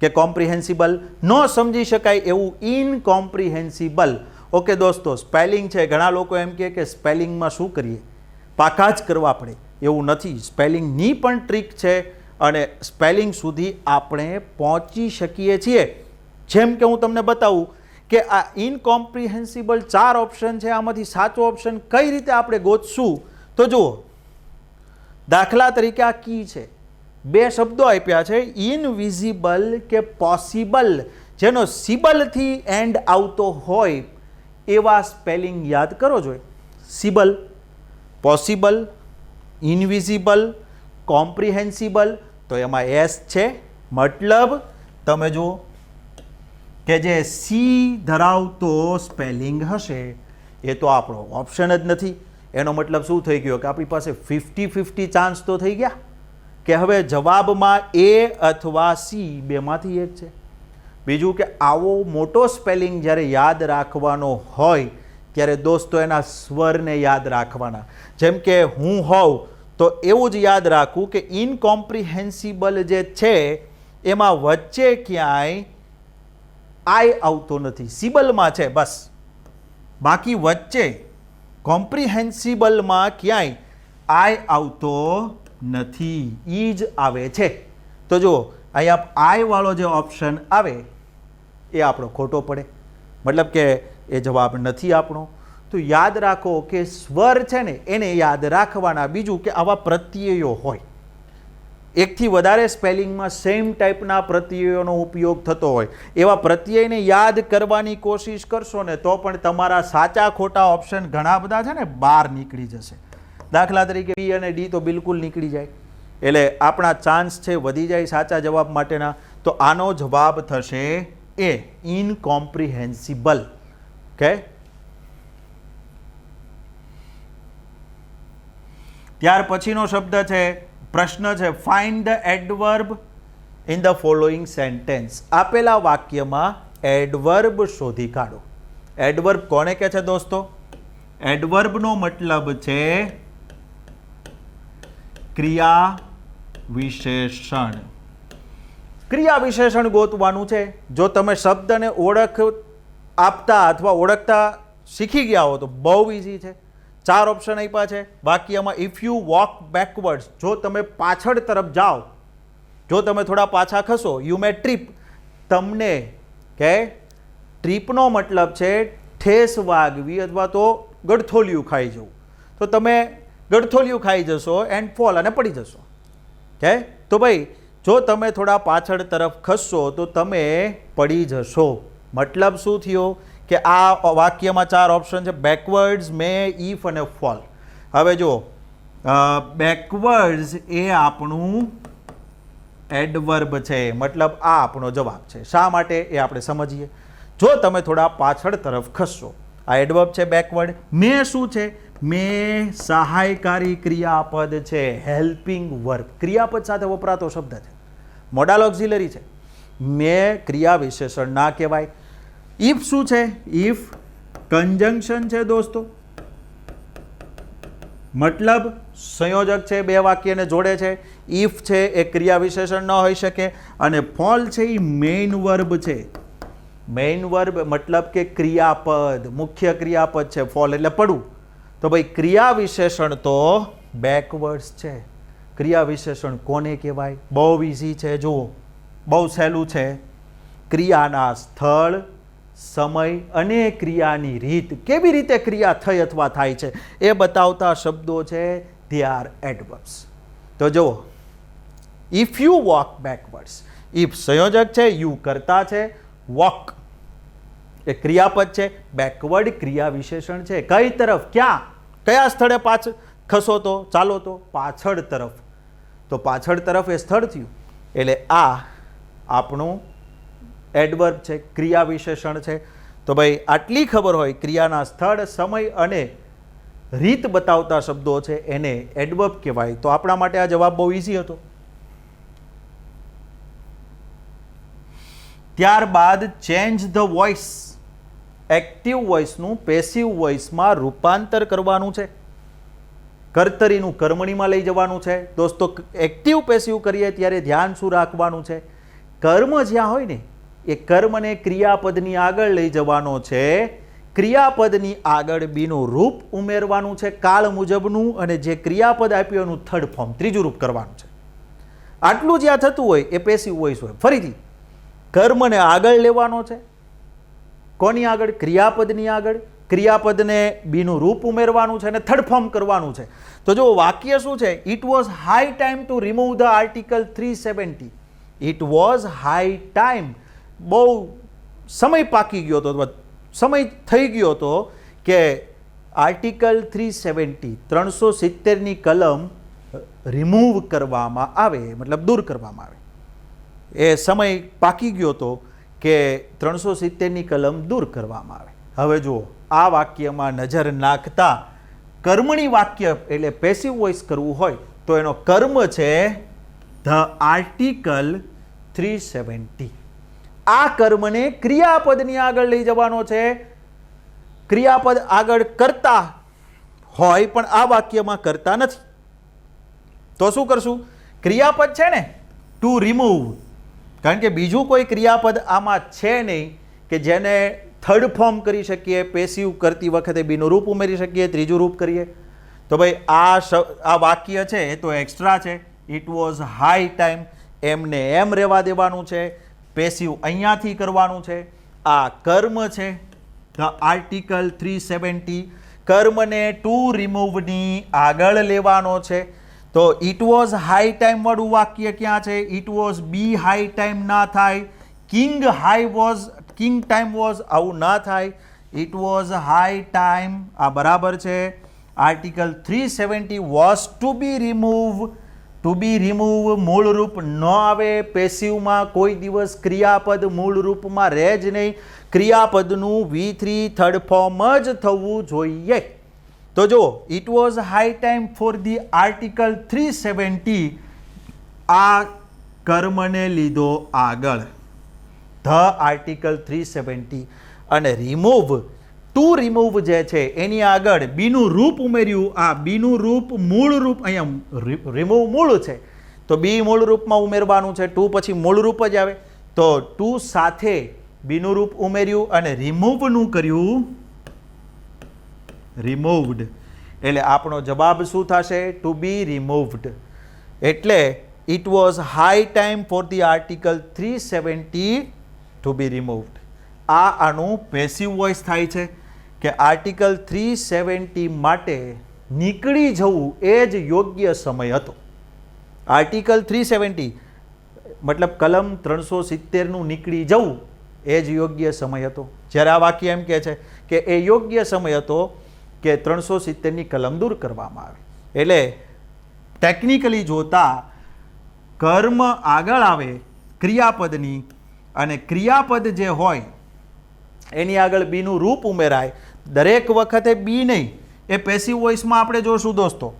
કે કોમ્પ્રિહેન્સિબલ. ન સમજી શકાય એવું ઇનકોમ્પ્રિહેન્સિબલ. ઓકે દોસ્તો, સ્પેલિંગ છે. ઘણા લોકો એમ કહે કે સ્પેલિંગમાં શું કરીએ, પાકા જ કરવા પડે. એવું નથી. સ્પેલિંગની પણ ટ્રીક છે અને સ્પેલિંગ સુધી આપણે પહોંચી શકીએ છીએ. જેમ કે હું તમને બતાવું કે આ ઇનકોમ્પ્રિહેન્સિબલ 4 ઓપ્શન છે. આમાંથી સાચો ઓપ્શન કઈ રીતે આપણે ગોતશું? તો જુઓ, દાખલા તરીકે આ કી છે. 2 શબ્દો આપ્યા છે, ઇનવિઝિબલ કે પોસિબલ. જેનો સિબલથી એન્ડ આવતો હોય એવા સ્પેલિંગ યાદ કરો જોઈએ. સિબલ, પોસિબલ, ઇનવિઝિબલ, કોમ્પ્રિહેન્સિબલ. તો એમાં એસ છે. મતલબ તમે જુઓ કે જે સી ધરાવતો સ્પેલિંગ હશે એ તો આપણો ઓપ્શન જ નથી. એનો મતલબ શું થઈ ગયો કે આપણી પાસે 50-50 ચાન્સ તો થઈ ગયા કે હવે જવાબમાં એ અથવા સી બેમાંથી એક છે. બીજું કે આવો મોટો સ્પેલિંગ જ્યારે યાદ રાખવાનો હોય ત્યારે દોસ્તો એના સ્વરને યાદ રાખવાના. જેમ કે હું હોઉં તો એવું જ યાદ રાખવું કે ઇનકોમ્પ્રિહેન્સિબલ જે છે એમાં વચ્ચે ક્યાંય આઈ આવતો નથી. સિબલમાં છે બસ, બાકી વચ્ચે કોમ્પ્રિહેન્સિબલમાં ક્યાંય આઈ આવતો નથી. ઈ જ આવે છે. તો જુઓ, અહીંયા આઈ વાળો જે ઓપ્શન આવે એ આપણો ખોટો પડે. મતલબ કે એ જવાબ નથી આપણો. તો યાદ રાખો કે સ્વર છે ને એને યાદ રાખવાના. બીજું કે આવા પ્રત્યયો હોય, એકથી વધારે સ્પેલિંગમાં સેમ ટાઈપના પ્રત્યયોનો ઉપયોગ થતો હોય, એવા પ્રત્યયને યાદ કરવાની કોશિશ કરશો ને તો પણ તમારા સાચા ખોટા ઓપ્શન ઘણા બધા છે ને બહાર નીકળી જશે. દાખલા તરીકે બી અને ડી તો બિલકુલ નીકળી જાય. એટલે આપણા ચાન્સ છે વધી જાય સાચા જવાબ માટેના. તો આનો જવાબ થશે એ, ઇનકોમ્પ્રિહેન્સિબલ. ઓકે. ત્યાર પછીનો શબ્દ છે, પ્રશ્ન છે, find the adverb in the following sentence. આપેલા વાક્યમાં એડવર્બ શોધી કાઢો. એડવર્બ કોને કહે છે દોસ્તો? એડવર્બનો મતલબ છે ક્રિયા વિશેષણ. ક્રિયા વિશેષણ ગોતવાનું છે. જો તમે શબ્દને ઓળખ આપતા અથવા ઓળખતા શીખી ગયા હો તો બહુ ઇઝી છે. 4 ઓપ્શન આપ્યા છે વાક્યમાં. ઇફ યુ વોક બેકવર્ડ્સ, જો તમે પાછળ તરફ જાઓ, જો તમે થોડા પાછા ખસો, યુ મે ટ્રીપ. તમને કે ટ્રીપનો મતલબ છે ઠેસ વાગવી અથવા તો ગળથોલિયું ખાઈ જવું. તો તમે ગળથોલિયું ખાઈ જશો એન્ડ ફોલ, અને પડી જશો. કે તો ભાઈ જો તમે થોડા પાછળ તરફ ખસશો તો તમે પડી જશો. મતલબ શું થયો કે આ વાક્યમાં 4 ઓપ્શન છે, બેકવર્ડ્સ, મે, ઇફ અને ફોલ. હવે જો બેકવર્ડ્સ એ આપણું એડવર્બ છે, મતલબ આ આપણો જવાબ છે. શા માટે એ આપણે સમજીએ. જો તમે થોડા પાછળ તરફ ખસશો, આ એડવર્બ છે બેકવર્ડ. મેં શું છે? મેં સહાયકારી ક્રિયાપદ છે, હેલ્પિંગ વર્બ, ક્રિયાપદ સાથે વપરાતો શબ્દ છે, મોડાલ ઓક્ઝિલરી છે. મેં ક્રિયા વિશેષણ ના કહેવાય. ઇફ શું છે? ઇફ કંજંક્શન છે દોસ્તો, મતલબ સંયોજક છે, બે વાક્યને જોડે છે. ઇફ છે એ ક્રિયા વિશેષણ ન હોઈ શકે. અને ફોલ છે એ મેઇન વર્બ છે. મેઇન વર્બ મતલબ કે ક્રિયાપદ, મુખ્ય ક્રિયાપદ છે. ફોલ એટલે પડવું. તો ભાઈ ક્રિયા વિશેષણ તો બેકવર્ડ્સ છે. ક્રિયા વિશેષણ કોને કહેવાય? બહુ ઇઝી છે, જુઓ, બહુ સહેલું છે. ક્રિયાના સ્થળ, સમય અને ક્રિયાની રીત, કેવી રીતે ક્રિયા થઈ અથવા થાય છે એ બતાવતા શબ્દો છે, they are adverbs. તો જુઓ, if you walk backwards, if સંયોજક છે, યુ કરતા છે, વોક એ ક્રિયાપદ છે, બેકવર્ડ ક્રિયા વિશેષણ છે. કઈ તરફ? ક્યાં? કયા સ્થળે પાછળ ખસો તો, ચાલો તો? પાછળ તરફ. તો પાછળ તરફ એ સ્થળ થયું. એટલે આ આપણું એડવર્બ છે, ક્રિયા વિશેષણ છે. તો ભાઈ આટલી ખબર હોય, ક્રિયાના સ્થળ, સમય અને રીત બતાવતા શબ્દો છે એને એડવર્બ કહેવાય. તો આપણા માટે આ જવાબ બહુ ઇઝી હતો. ત્યારબાદ ચેન્જ ધ વોઇસ, એક્ટિવ વોઇસનું પેસિવ વોઇસમાં રૂપાંતર કરવાનું છે, કર્તરીનું કર્મણીમાં લઈ જવાનું છે. દોસ્તો, એક્ટિવ પેસિવ કરીએ ત્યારે ધ્યાન શું રાખવાનું છે? કર્મ જ્યાં હોય ને એ કર્મને ક્રિયાપદની આગળ લઈ જવાનો છે. ક્રિયાપદની આગળ બીનું રૂપ ઉમેરવાનું છે કાળ મુજબનું, અને જે ક્રિયાપદ આપ્યું એનું થર્ડ ફોર્મ, ત્રીજું રૂપ કરવાનું છે. આટલું જ્યાં થતું હોય એ પેસિવ વોઇસ હોય. ફરીથી કર્મને આગળ લેવાનો છે. કોની આગળ? ક્રિયાપદની આગળ. ક્રિયાપદને બીનું રૂપ ઉમેરવાનું છે અને થર્ડ ફોર્મ કરવાનું છે. તો જો વાક્ય શું છે? It was high time to remove the article 370. It was high time, બહુ સમય પાકી ગયો હતો, સમય થઈ ગયો હતો કે આર્ટિકલ 370, 370ની કલમ રિમૂવ કરવામાં આવે, મતલબ દૂર કરવામાં આવે. એ સમય પાકી ગયો હતો કે 370ની કલમ દૂર કરવામાં આવે. હવે જુઓ, આ વાક્યમાં નજર નાખતા કર્મણી વાક્ય એટલે પેસિવ વોઇસ કરવું હોય તો એનો કર્મ છે ધ આર્ટિકલ 370. આ કર્મને ક્રિયાપદની આગળ લઈ જવાનો છે. ક્રિયાપદ આગળ કરતા હોય પણ આ વાક્યમાં કરતા નથી. તો શું કરશું? ક્રિયાપદ છે ને ટુ રિમૂવ, કારણ કે બીજું કોઈ ક્રિયાપદ આમાં છે નહીં કે જેને થર્ડ ફોર્મ કરી શકીએ, પેસિવ કરતી વખતે બીનું રૂપ ઉમેરી શકીએ, ત્રીજું રૂપ કરીએ. તો ભાઈ આ વાક્ય છે એ તો એક્સ્ટ્રા છે. ઇટ વોઝ હાઈ ટાઈમ, એમને એમ રહેવા દેવાનું છે. પેસિવ અહીંયાથી કરવાનું છે. આ કર્મ છે ધ આર્ટિકલ 370, કર્મને ટુ રિમૂવની આગળ લેવાનો છે. તો ઇટ વોઝ હાઈ ટાઈમ વાળું વાક્ય ક્યાં છે? It was be high time ના થાય. King high was, king time was, આવું ના થાય. ઇટ વોઝ હાઈ ટાઈમ, આ બરાબર છે. Article 370 was to be remove. To be remove મૂળ રૂપ ન આવે. પેસિવમાં કોઈ દિવસ ક્રિયાપદ મૂળ રૂપમાં રહે જ નહીં. ક્રિયાપદનું V3 થર્ડ ફોર્મ જ થવું જોઈએ. તો જો it was high time for the article 370, આ કર્મને લીધો આગળ ધ આર્ટિકલ 370, અને રિમૂવ, ટુ રિમૂવ જે છે એની આગળ બીનું રૂપ ઉમેર્યું. આ બીનું રૂપ મૂળ રૂપ, અહીંયા રિમૂવ મૂળ છે તો બી મૂળ રૂપમાં ઉમેરવાનું છે. ટુ પછી મૂળ રૂપ જ આવે તો ટુ સાથે બીનું રૂપ ઉમેર્યું અને રિમૂવનું કર્યું, રિમૂવ્ડ. એટલે આપણો જવાબ શું થશે? To be removed. એટલે it was high time for the article 370 to be removed. આનું પેસિવ વોઇસ થાય છે કે આર્ટિકલ 370 માટે નીકળી જવું એ જ યોગ્ય સમય હતો. આર્ટિકલ 370 મતલબ કલમ 370નું નીકળી જવું એ જ યોગ્ય સમય હતો. જ્યારે આ વાક્ય એમ કહે છે કે એ યોગ્ય સમય હતો કે 370ની કલમ દૂર કરવામાં આવે. એટલે ટેકનિકલી જોતા કર્મ આગળ આવે ક્રિયાપદની, અને ક્રિયાપદ જે હોય એની આગળ બીનું રૂપ ઉમેરાય. દરેક વખતે બી નહીં, એ પેસિવ વોઇસમાં આપણે જોશું દોસ્તો.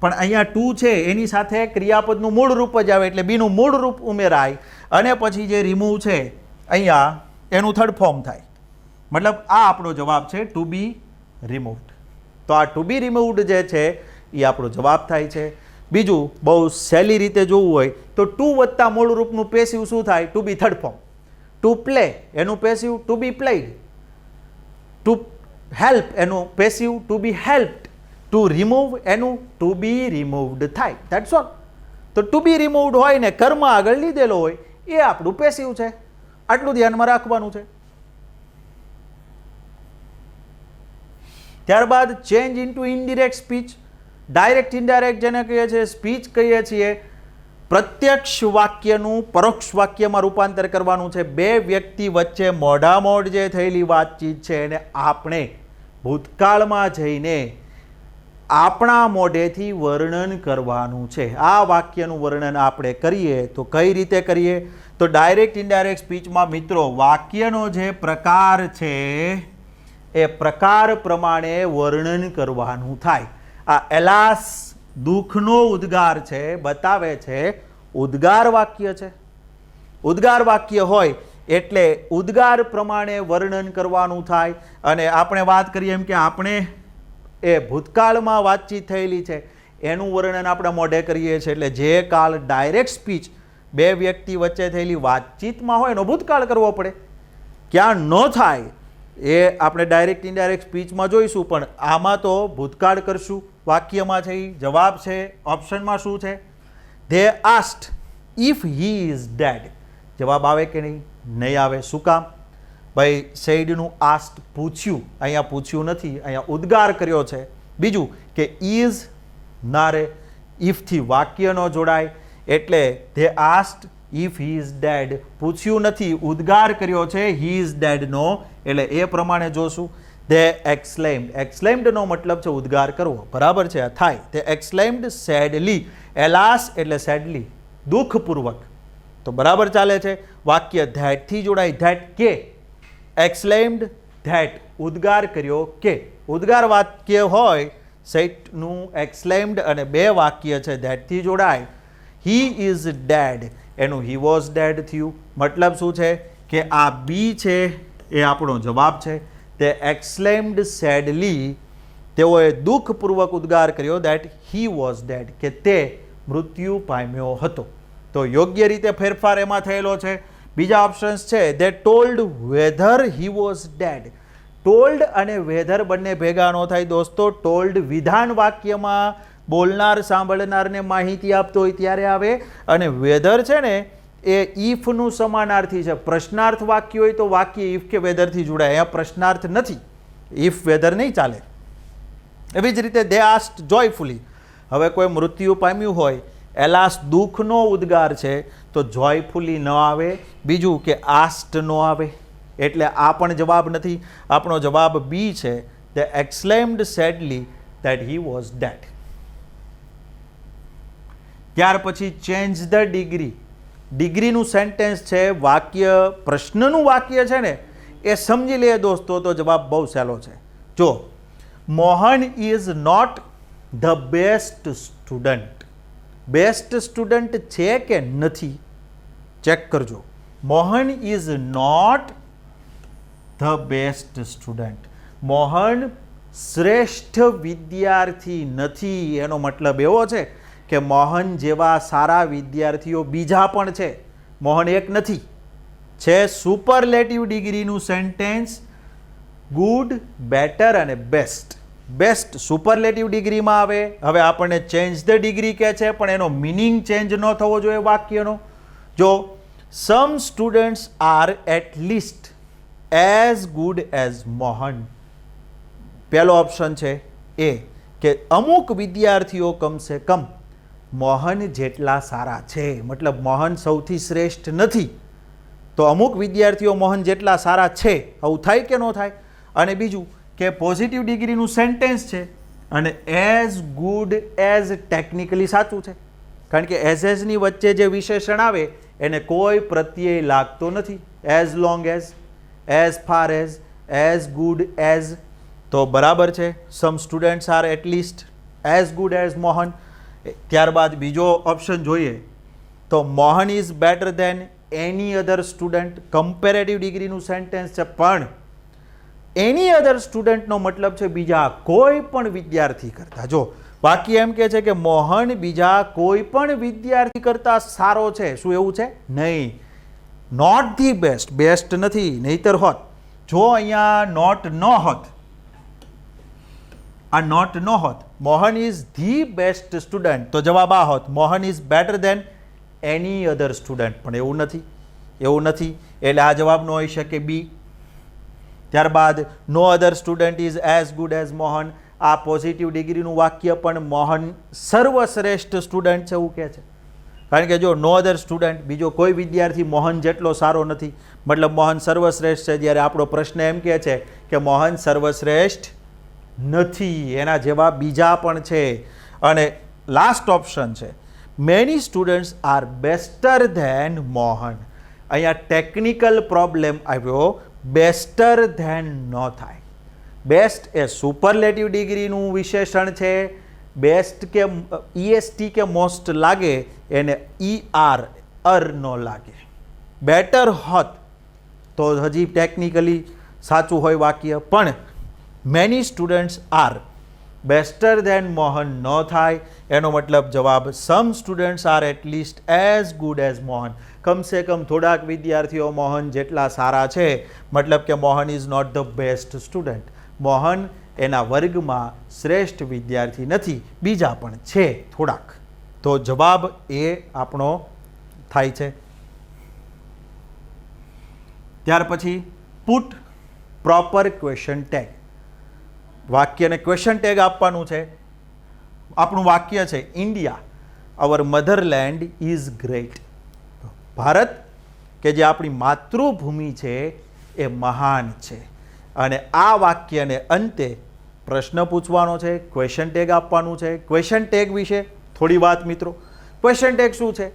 પણ અહીંયા ટુ છે એની સાથે ક્રિયાપદનું મૂળ રૂપ જ આવે, એટલે બીનું મૂળ રૂપ ઉમેરાય અને પછી જે રિમૂવ છે અહીંયા એનું થર્ડ ફોર્મ થાય. મતલબ આ આપણો જવાબ છે ટુ બી રિમૂવ્ડ. તો આ ટુ બી રિમૂવ્ડ જે છે એ આપણો જવાબ થાય છે. બીજું બહુ સહેલી રીતે જોવું હોય તો ટુ વત્તા મૂળ રૂપનું પેસિવ શું થાય? To be third form. To play એનું passive to be played. To help એનું passive to be helped. To remove એનું ટુ બી રિમૂવ્ડ થાય. That's all. તો ટુ બી રિમૂવ્ડ હોય ને કર્મ આગળ લીધેલો હોય એ આપણું પેસિવ છે. આટલું ધ્યાનમાં રાખવાનું છે. ત્યારબાદ change into indirect speech. Direct indirect જેને કહીએ છીએ સ્પીચ કહીએ છીએ. પ્રત્યક્ષ વાક્યનું પરોક્ષ વાક્યમાં રૂપાંતર કરવાનું છે. બે વ્યક્તિ વચ્ચે મોઢામોઢ જે થયેલી વાતચીત છે એને આપણે ભૂતકાળમાં જઈને આપણા મોઢેથી વર્ણન કરવાનું છે. આ વાક્યનું વર્ણન આપણે કરીએ તો કઈ રીતે કરીએ? તો ડાયરેક્ટ ઇનડાયરેક્ટ સ્પીચમાં મિત્રો વાક્યનો જે પ્રકાર છે એ પ્રકાર પ્રમાણે વર્ણન કરવાનું થાય. આ એલાસ દુઃખનો ઉદ્ગાર છે, બતાવે છે ઉદ્ગાર વાક્ય છે. ઉદ્ગાર વાક્ય હોય એટલે ઉદ્ગાર પ્રમાણે વર્ણન કરવાનું થાય. અને આપણે વાત કરીએ એમ કે આપણે એ ભૂતકાળમાં વાતચીત થયેલી છે એનું વર્ણન આપણે મોઢે કરીએ છીએ. એટલે જે કાળ ડાયરેક્ટ સ્પીચ બે વ્યક્તિ વચ્ચે થયેલી વાતચીતમાં હોય એનો ભૂતકાળ કરવો પડે. ક્યાં ન થાય એ આપણે ડાયરેક્ટ ઇનડાયરેક્ટ સ્પીચમાં જોઈશું, પણ આમાં તો ભૂતકાળ કરશું. વાક્યમાં છે જવાબ છે ઓપ્શનમાં શું છે? They asked if he is dead. જવાબ આવે કે નહીં? નહીં આવે. શું કામ? ભાઈ સેડનું આસ્ક્ડ પૂછ્યું, અહીંયા પૂછ્યું નથી, અહીંયા ઉદ્ગાર કર્યો છે. બીજું કે ઇઝ ના રે, ઇફથી વાક્ય ન જોડાય એટલે they asked if he is dead. પૂછ્યું નથી, ઉદ્ગાર કર્યો છે હી ઇઝ ડેડ નો, એટલે એ પ્રમાણે જોશું. ધે એક્સલેમ્ડ. એક્સલેમ્ડ નો મતલબ છે ઉદ્ગાર કરવો, બરાબર છે? થાય. તે એક્સલેમ્ડ સેડલી. એલાસ એટલે સેડલી, દુઃખપૂર્વક. તો બરાબર ચાલે છે. વાક્ય ધેટથી જોડાય. ધેટ કે એક્સલેમ્ડ ધેટ, ઉદ્ગાર કર્યો કે. ઉદ્ગાર વાક્ય હોય સેટનું એક્સલેમ્ડ અને બે વાક્ય છે ધેટથી જોડાય. હી ઇઝ ડેડ એનું હી વોઝ ડેડ થયું. મતલબ શું છે કે આ બી છે એ આપણો જવાબ છે. તે એક્સલેમ્ડ સેડલી, તેઓએ દુઃખપૂર્વક ઉદ્ગાર કર્યો દેટ હી વોઝ ડેડ, કે તે મૃત્યુ પામ્યો હતો. તો યોગ્ય રીતે ફેરફાર એમાં થયેલો છે. બીજા ઓપ્શન્સ છે they told whether he was dead. Told અને વેધર બંને ભેગા ન થાય દોસ્તો. ટોલ્ડ વિધાન વાક્યમાં બોલનાર સાંભળનારને માહિતી આપતો હોય ત્યારે આવે, અને વેધર છે ને એ ઇફનું સમાનાર્થી છે. પ્રશ્નાર્થ વાક્ય હોય તો વાક્ય ઇફ કે વેધરથી જોડાય. અહીંયા પ્રશ્નાર્થ નથી, ઇફ વેધર નહીં ચાલે. એવી જ રીતે દે આસ્ક્ડ જોયફુલી. હવે કોઈ મૃત્યુ પામ્યું હોય, એલાસ દુઃખનો ઉદ્ગાર છે તો જોયફુલી ન આવે. બીજું કે આસ્ક્ડ ન આવે, એટલે આ પણ જવાબ નથી. આપણો જવાબ બી છે. They exclaimed sadly that he was dead. ત્યાર પછી ચેન્જ ધ ડિગ્રી. ડિગ્રીનું સેન્ટેન્સ છે, વાક્ય પ્રશ્નનું વાક્ય છે ને એ સમજી લે દોસ્તો તો જવાબ બહુ સહેલો છે. જો Mohan is not the best student. Best student છે કે નથી? ચેક કરજો. Mohan is not the best student. Mohan શ્રેષ્ઠ વિદ્યાર્થી નથી. એનો મતલબ એવો છે કે મોહન જેવા સારા વિદ્યાર્થીઓ બીજા પણ છે, મોહન એક નથી. છે સુપરલેટિવ ડિગ્રીનું સેન્ટેન્સ. ગુડ, બેટર અને બેસ્ટ. બેસ્ટ સુપરલેટિવ ડિગ્રીમાં આવે. હવે આપણને ચેન્જ ધ ડિગ્રી કહે છે, પણ એનો મિનિંગ ચેન્જ ન થવો જોઈએ વાક્યનો. જો some students are at least as good as Mohan. પહેલો ઓપ્શન છે એ, કે અમુક વિદ્યાર્થીઓ કમસે કમ મોહન જેટલા સારા છે. મતલબ મોહન સૌથી શ્રેષ્ઠ નથી, તો અમુક વિદ્યાર્થીઓ મોહન જેટલા સારા છે. આવું થાય કે ન થાય? અને બીજું કે પોઝિટિવ ડિગ્રીનું સેન્ટેન્સ છે અને એઝ ગુડ એઝ ટેકનિકલી સાચું છે, કારણ કે એઝની વચ્ચે જે વિશેષણ આવે એને કોઈ પ્રત્યય લાગતો નથી. As long as far as, as good as, તો બરાબર છે. Some students are at least as good as Mohan. ત્યારબાદ બીજો ઓપ્શન જોઈએ તો Mohan is better than any other student. Comparative ડિગ્રીનું સેન્ટેન્સ છે, પણ એની અધર સ્ટુડન્ટનો મતલબ છે બીજા કોઈ પણ વિદ્યાર્થી કરતાં. જો વાક્ય એમ કહે છે કે મોહન બીજા કોઈ પણ વિદ્યાર્થી કરતાં સારો છે, શું એવું છે? નહીં. નોટ ધી બેસ્ટ, બેસ્ટ નથી, નહીતર હોત. જો અહીંયા નોટ ન હોત, આ નોટ ન હોત, Mohan is the best student, તો જવાબ આ હોત Mohan is better than any other student. પણ એવું નથી, એવું નથી, એટલે આ જવાબ ન હોઈ શકે બી. ત્યારબાદ no other student is as good as Mohan. આ પોઝિટિવ ડિગ્રીનું વાક્ય પણ મોહન સર્વશ્રેષ્ઠ સ્ટુડન્ટ છે એવું કહે છે. કારણ કે જો નો અધર સ્ટુડન્ટ, બીજો કોઈ વિદ્યાર્થી મોહન જેટલો સારો નથી, મતલબ મોહન સર્વશ્રેષ્ઠ છે. જ્યારે આપણો પ્રશ્ન એમ કહે છે કે મોહન સર્વશ્રેષ્ઠ નથી, એના જેવા બીજા પણ છે. અને લાસ્ટ ઓપ્શન છે many students are better than Mohan. અહીંયા ટેકનિકલ પ્રોબ્લેમ આવ્યો, બેસ્ટર ધેન ન થાય. બેસ્ટ એ સુપરલેટિવ ડિગ્રીનું વિશેષણ છે. બેસ્ટ કે EST કે મોસ્ટ લાગે એને ER ન લાગે. બેટર હોત તો હજી ટેકનિકલી સાચું હોય વાક્ય, પણ many students are better than Mohan ન થાય. એનો મતલબ જવાબ some students are at least as good as Mohan. કમસે કમ થોડાક વિદ્યાર્થીઓ મોહન જેટલા સારા છે, મતલબ કે Mohan is not the best student. Mohan એના વર્ગમાં શ્રેષ્ઠ વિદ્યાર્થી નથી, બીજા પણ છે થોડાક. તો જવાબ એ આપણો થાય છે. ત્યાર પછી પુટ પ્રોપર ક્વેશ્ચન ટેગ. વાક્યને ક્વેશ્ચન ટેગ આપવાનું છે. આપણું વાક્ય છે India our motherland is great. Bharat કે જે આપણી માતૃભૂમિ છે એ મહાન છે. અને આ વાક્યને અંતે પ્રશ્ન પૂછવાનો છે, ક્વેશ્ચન ટેગ આપવાનું છે. ક્વેશ્ચન ટેગ વિશે થોડી વાત મિત્રો. ક્વેશ્ચન ટેગ શું છે?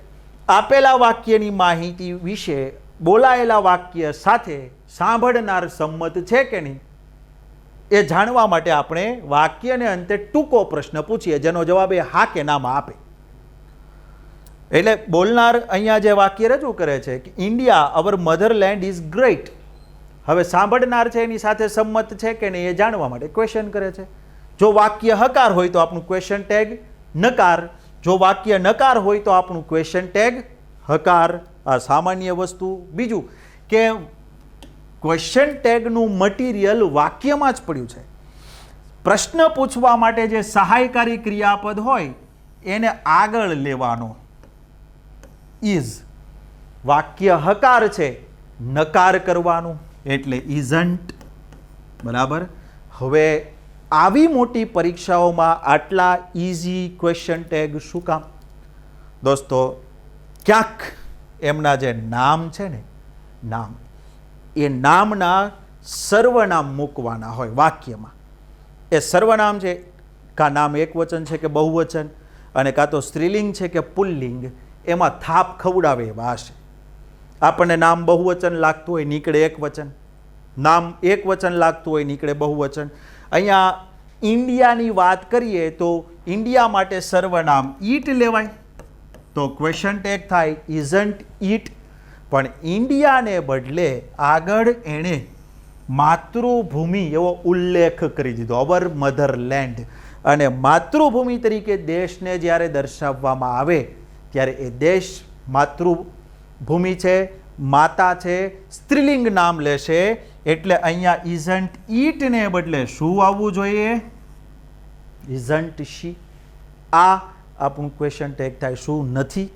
આપેલા વાક્યની માહિતી વિશે બોલાયેલા વાક્ય સાથે સાંભળનાર સંમત છે કે નહીં એ જાણવા માટે આપણે વાક્યને અંતે ટૂંકો પ્રશ્ન પૂછીએ, જેનો જવાબ એ હા કે નામાં આપે. એટલે બોલનાર અહીંયા જે વાક્ય રજૂ કરે છે કે India our motherland is great, હવે સાંભળનાર છે એની સાથે સંમત છે કે નહીં એ જાણવા માટે ક્વેશ્ચન કરે છે. જો વાક્ય હકાર હોય તો આપણું ક્વેશ્ચન ટેગ નકાર, જો વાક્ય નકાર હોય તો આપણું ક્વેશ્ચન ટેગ હકાર. આ સામાન્ય વસ્તુ. બીજું કે ક્વેશ્ચન ટેગનું મટીરિયલ વાક્યમાં જ પડ્યું છે. પ્રશ્ન પૂછવા માટે જે સહાયકારી ક્રિયાપદ હોય એને આગળ લેવાનો. ઇઝ વાક્ય હકાર છે, નકાર કરવાનું એટલે ઇઝન્ટ. બરાબર. હવે આવી મોટી પરીક્ષાઓમાં આટલા ઇઝી ક્વેશ્ચન ટેગ શું કામ? દોસ્તો, ક્યાંક એમના જે નામ છે ને, નામ, એ નામના સર્વનામ મૂકવાના હોય વાક્યમાં. એ સર્વનામ છે, કાં નામ એક વચન છે કે બહુવચન, અને કાં તો સ્ત્રીલિંગ છે કે પુલ્લિંગ, એમાં થાપ ખવડાવે એવા હશે. આપણને નામ બહુવચન લાગતું હોય નીકળે એક વચન, નામ એક વચન લાગતું હોય નીકળે બહુવચન. અહીંયા ઇન્ડિયાની વાત કરીએ તો ઇન્ડિયા માટે સર્વનામ ઈટ લેવાય, તો ક્વેશ્ચન ટેગ થાય ઇઝન્ટ ઈટ. પણ ઇન્ડિયાને બદલે આગળ એણે માતૃભૂમિ એવો ઉલ્લેખ કરી દીધો, અવર મધરલેન્ડ. અને માતૃભૂમિ તરીકે દેશને જ્યારે દર્શાવવામાં આવે ત્યારે એ દેશ માતૃભૂમિ છે, માતા છે, સ્ત્રીલિંગ નામ લેશે. એટલે અહીંયા ઇઝન્ટ ઈટને બદલે શું આવવું જોઈએ? Isn't she. આ આપણું ક્વેશ્ચન ટેગ થાય, શું નથી.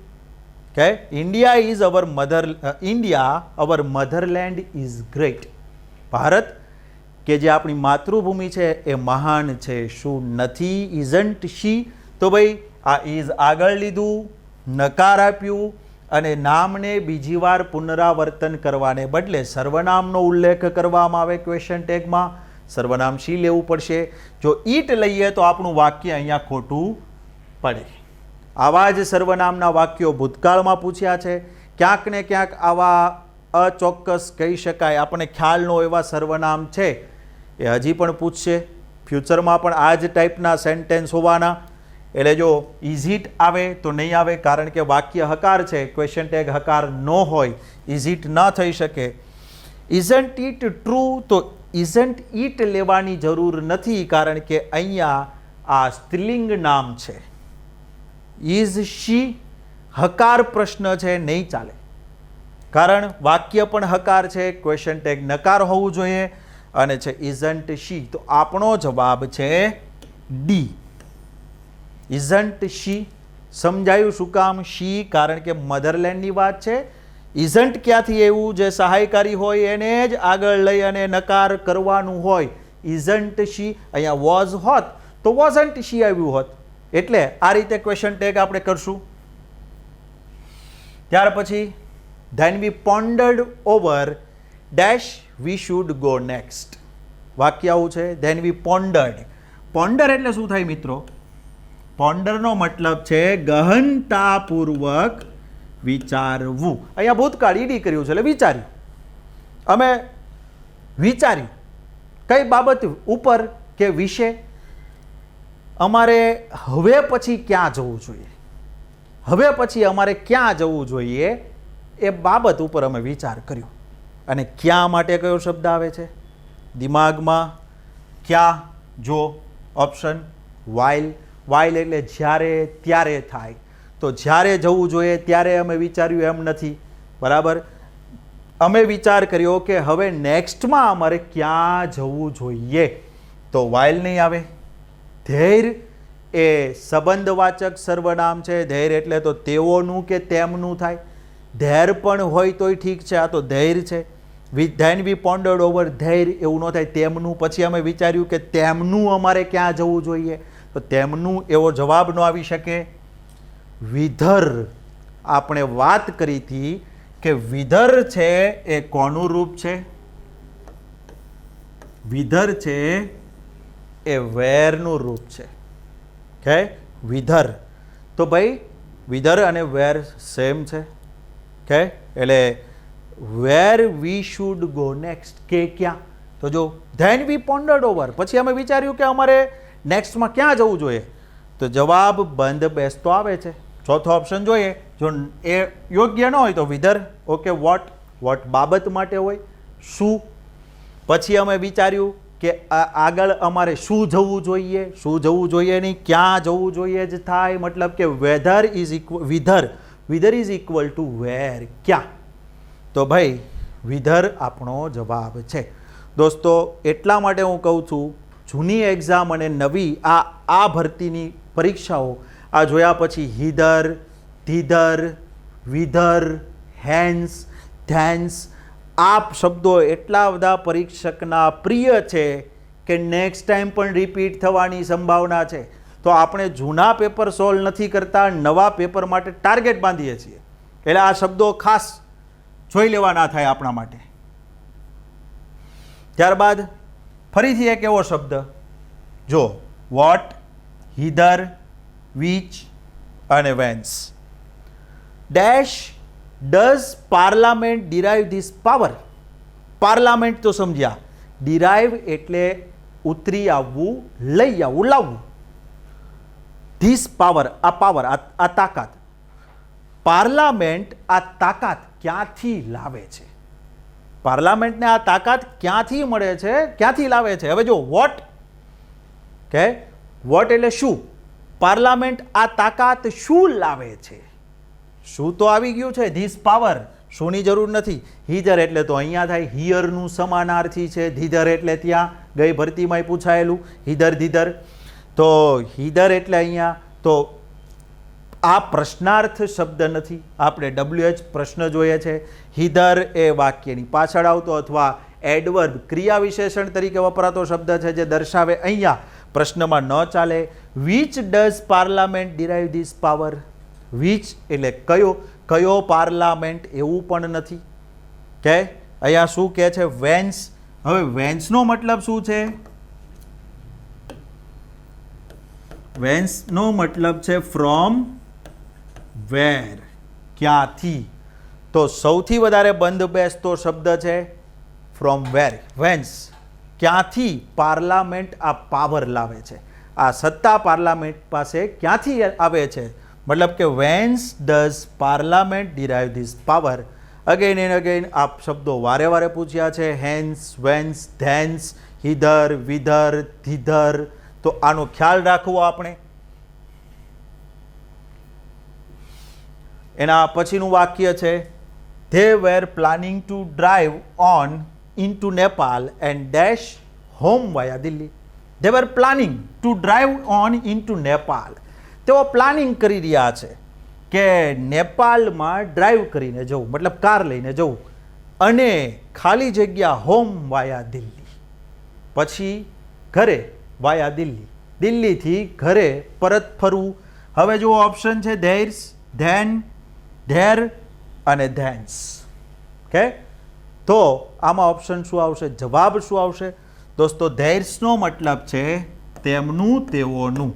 કે India is our mother, India our motherland is great. Bharat કે જે આપણી માતૃભૂમિ છે એ મહાન છે, શું નથી. ઇઝન્ટ શી. તો ભાઈ આ ઇઝ આગળ લીધું, નકાર આપ્યું, અને નામને બીજી વાર પુનરાવર્તન કરવાને બદલે સર્વનામનો ઉલ્લેખ કરવામાં આવે ક્વેશ્ચન ટેગમાં, સર્વનામ શી લેવું પડશે. જો ઈટ લઈએ તો આપણું વાક્ય અહીંયા ખોટું પડે. આવા જ સર્વનામના વાક્યો ભૂતકાળમાં પૂછ્યા છે. ક્યાંક ને ક્યાંક આવા અચોક્કસ કહી શકાય, આપણને ખ્યાલ ન હોય એવા સર્વનામ છે એ હજી પણ પૂછશે. ફ્યુચરમાં પણ આ જ ટાઈપના સેન્ટેન્સ હોવાના. એટલે જો ઇઝ ઇટ આવે તો નહીં આવે, કારણ કે વાક્ય હકાર છે, ક્વેશ્ચન ટેગ હકાર ન હોય, ઇઝ ઇટ ન થઈ શકે. ઇઝન્ટ ઇટ ટ્રુ તો ઇઝન્ટ ઇટ લેવાની જરૂર નથી, કારણ કે અહીંયા આ સ્ત્રીલિંગ નામ છે. ઇઝ શી હકાર પ્રશ્ન છે, નહીં ચાલે, કારણ વાક્ય પણ હકાર છે, ક્વેશ્ચન ટેગ નકાર હોવું જોઈએ અને છે ઇઝન્ટ શી. તો આપણો જવાબ છે ડી, ઇઝન્ટ શી. સમજાયું શું કામ? શી કારણ કે મધરલેન્ડની વાત છે. ઇઝન્ટ ક્યાંથી એવું જે સહાયકારી હોય એને જ આગળ લઈ અને નકાર કરવાનું હોય. ઇઝન્ટ શી, અહીંયા વોઝ હોત તો વોઝન્ટ શી આવ્યું હોત. એટલે આ રીતે ક્વેશ્ચન ટેગ આપણે કરશું. ત્યાર પછી then we pondered over dash we should go next. વાક્ય આવું છે, ધેન વી પોન્ડર્ડ. પોન્ડર એટલે શું થાય મિત્રો? પોન્ડરનો મતલબ છે ગહનતાપૂર્વક વિચારવું. અહીંયા ભૂતકાળ ઈડી કર્યું છે એટલે વિચાર્યું. અમે વિચાર્યું કઈ બાબત ઉપર કે વિશે, અમારે હવે પછી ક્યાં જવું જોઈએ, હવે પછી અમારે ક્યાં જવું જોઈએ એ બાબત ઉપર અમે વિચાર કર્યો. અને ક્યાં માટે કયો શબ્દ આવે છે દિમાગમાં? ક્યાં? જો ઓપ્શન વાઇલ. વાઇલ એટલે જ્યારે ત્યારે થાય, તો જ્યારે જવું જોઈએ ત્યારે અમે વિચાર્યું એમ નથી, બરાબર? અમે વિચાર કર્યો કે હવે નેક્સ્ટમાં અમારે ક્યાં જવું જોઈએ, તો વાઇલ નહીં આવે. ધૈર્ય એ સંબંધવાચક સર્વનામ છે. ધૈર્ય એટલે તો તેઓનું કે તેમનું થાય. ધૈર્ય પણ હોય તોય ઠીક છે, આ તો ધૈર્ય છે. ધેન વી પોન્ડર્ડ ઓવર ધૈર્ય એવું ન થાય, તેમનું. પછી અમે વિચાર્યું કે તેમનું અમારે ક્યાં જવું જોઈએ, તો તેમનું એવો જવાબ ન આવી શકે. વિધર આપણે વાત કરી હતી કે વિધર છે એ કોનું રૂપ છે? વિધર છે એ વેરનું રૂપ છે. કે વિધર, તો ભાઈ વિધર અને વેર સેમ છે. કે એટલે વેર વી શુડ ગો નેક્સ્ટ, કે ક્યાં? તો જો ધેન વી પોન્ડર્ડ ઓવર, પછી અમે વિચાર્યું કે અમારે નેક્સ્ટમાં ક્યાં જવું જોઈએ, તો જવાબ બંધ બેસતો આવે છે. ચોથો ઓપ્શન જોઈએ, જો એ યોગ્ય ન હોય તો વિધર. ઓકે, વોટ, વોટ બાબત માટે હોય. શું, પછી અમે વિચાર્યું કે આગળ અમારે શું જવું જોઈએ, શું જવું જોઈએ નહીં, ક્યાં જવું જોઈએ જ થાય. મતલબ કે whether is equal whither, whither is equal to where, ક્યાં? તો ભાઈ વિધર આપણો જવાબ છે. દોસ્તો એટલા માટે હું કહું છું, જૂની એક્ઝામ અને નવી આ ભરતીની પરીક્ષાઓ આ જોયા પછી હિધર, ધીધર, વિધર, હેન્સ, ધેન્સ આ શબ્દો એટલા બધા પરીક્ષકના પ્રિય છે કે નેક્સ્ટ ટાઈમ પણ રિપીટ થવાની સંભાવના છે. તો આપણે જૂના પેપર સોલ્વ નથી કરતા, નવા પેપર માટે ટાર્ગેટ બાંધીએ છીએ. એટલે આ શબ્દો ખાસ જોઈ લેવા ના થાય આપણા માટે. ત્યારબાદ ફરીથી એક એવો શબ્દ જો, વોટ, હિધર, વિચ અને vans. Dash does parliament derive this power. Parliament તો સમજ્યા, ડિરાઈવ એટલે ઉતરી આવવું, લઈ આવવું, લાવવું. ધીસ પાવર, આ પાવર, આ તાકાત. પાર્લામેન્ટ આ તાકાત ક્યાંથી લાવે છે? પાર્લામેન્ટને આ તાકાત ક્યાંથી મળે છે, ક્યાંથી લાવે છે? હવે જો વોટ, કે વોટ એટલે શું? પાર્લામેન્ટ આ તાકાત શું લાવે છે? શું તો આવી ગયું છે, ધીસ પાવર. શુંની જરૂર નથી. હિધર એટલે તો અહીંયા થાય, હિયરનું સમાનાર્થી છે. ધીધર એટલે ત્યાં ગઈ ભરતીમાં પૂછાયેલું, હિધર ધીધર. તો હિધર એટલે અહીંયા, તો આ પ્રશ્નાર્થ શબ્દ નથી, આપણે WH પ્રશ્ન જોઈએ છે. હિધર એ વાક્યની પાછળ આવતો અથવા એડવર્બ ક્રિયા વિશેષણ તરીકે વપરાતો શબ્દ છે જે દર્શાવે, અહીંયા પ્રશ્નમાં ન ચાલે. Which does parliament derive this power. Which એટલે કયો, કયો પાર્લામેન્ટ એવું પણ નથી. કે અહીંયા શું કહે છે? વેન્સ. હવે વેન્સનો મતલબ શું છે? વેન્સનો મતલબ છે ફ્રોમ વેર, ક્યાંથી. તો સૌથી વધારે બંધ બેસતો શબ્દ છે ફ્રોમ વેર, વેન્સ, ક્યાંથી પાર્લામેન્ટ આ પાવર લાવે છે, આ સત્તા પાર્લામેન્ટ પાસે ક્યાંથી આવે છે, મતલબ કે vans does parliament derive this power. Again and again આ શબ્દો વારે વારે પૂછ્યા છે, હેન્સ, વેન્સ, ધેન્સ, હિધર, વિધર, ધીધર. તો આનો ખ્યાલ રાખવો આપણે. એના પછીનું વાક્ય છે, they were planning to drive on into Nepal and dash home via Delhi. They were planning to drive on into Nepal. તેઓ પ્લાનિંગ કરી રહ્યા છે કે નેપાળમાં ડ્રાઈવ કરીને જવું, મતલબ કાર લઈને જવું, અને ખાલી જગ્યા હોમ વાયા દિલ્હી, પછી ઘરે વાયા દિલ્હી, દિલ્હીથી ઘરે પરત ફરવું. હવે જો ઓપ્શન છે ધેર્સ, ધેન, ધેર અને ધેન્સ. ઓકે, તો આમાં ઓપ્શન શું આવશે, જવાબ શું આવશે દોસ્તો? ધેર્સનો મતલબ છે તેમનું, તેઓનું.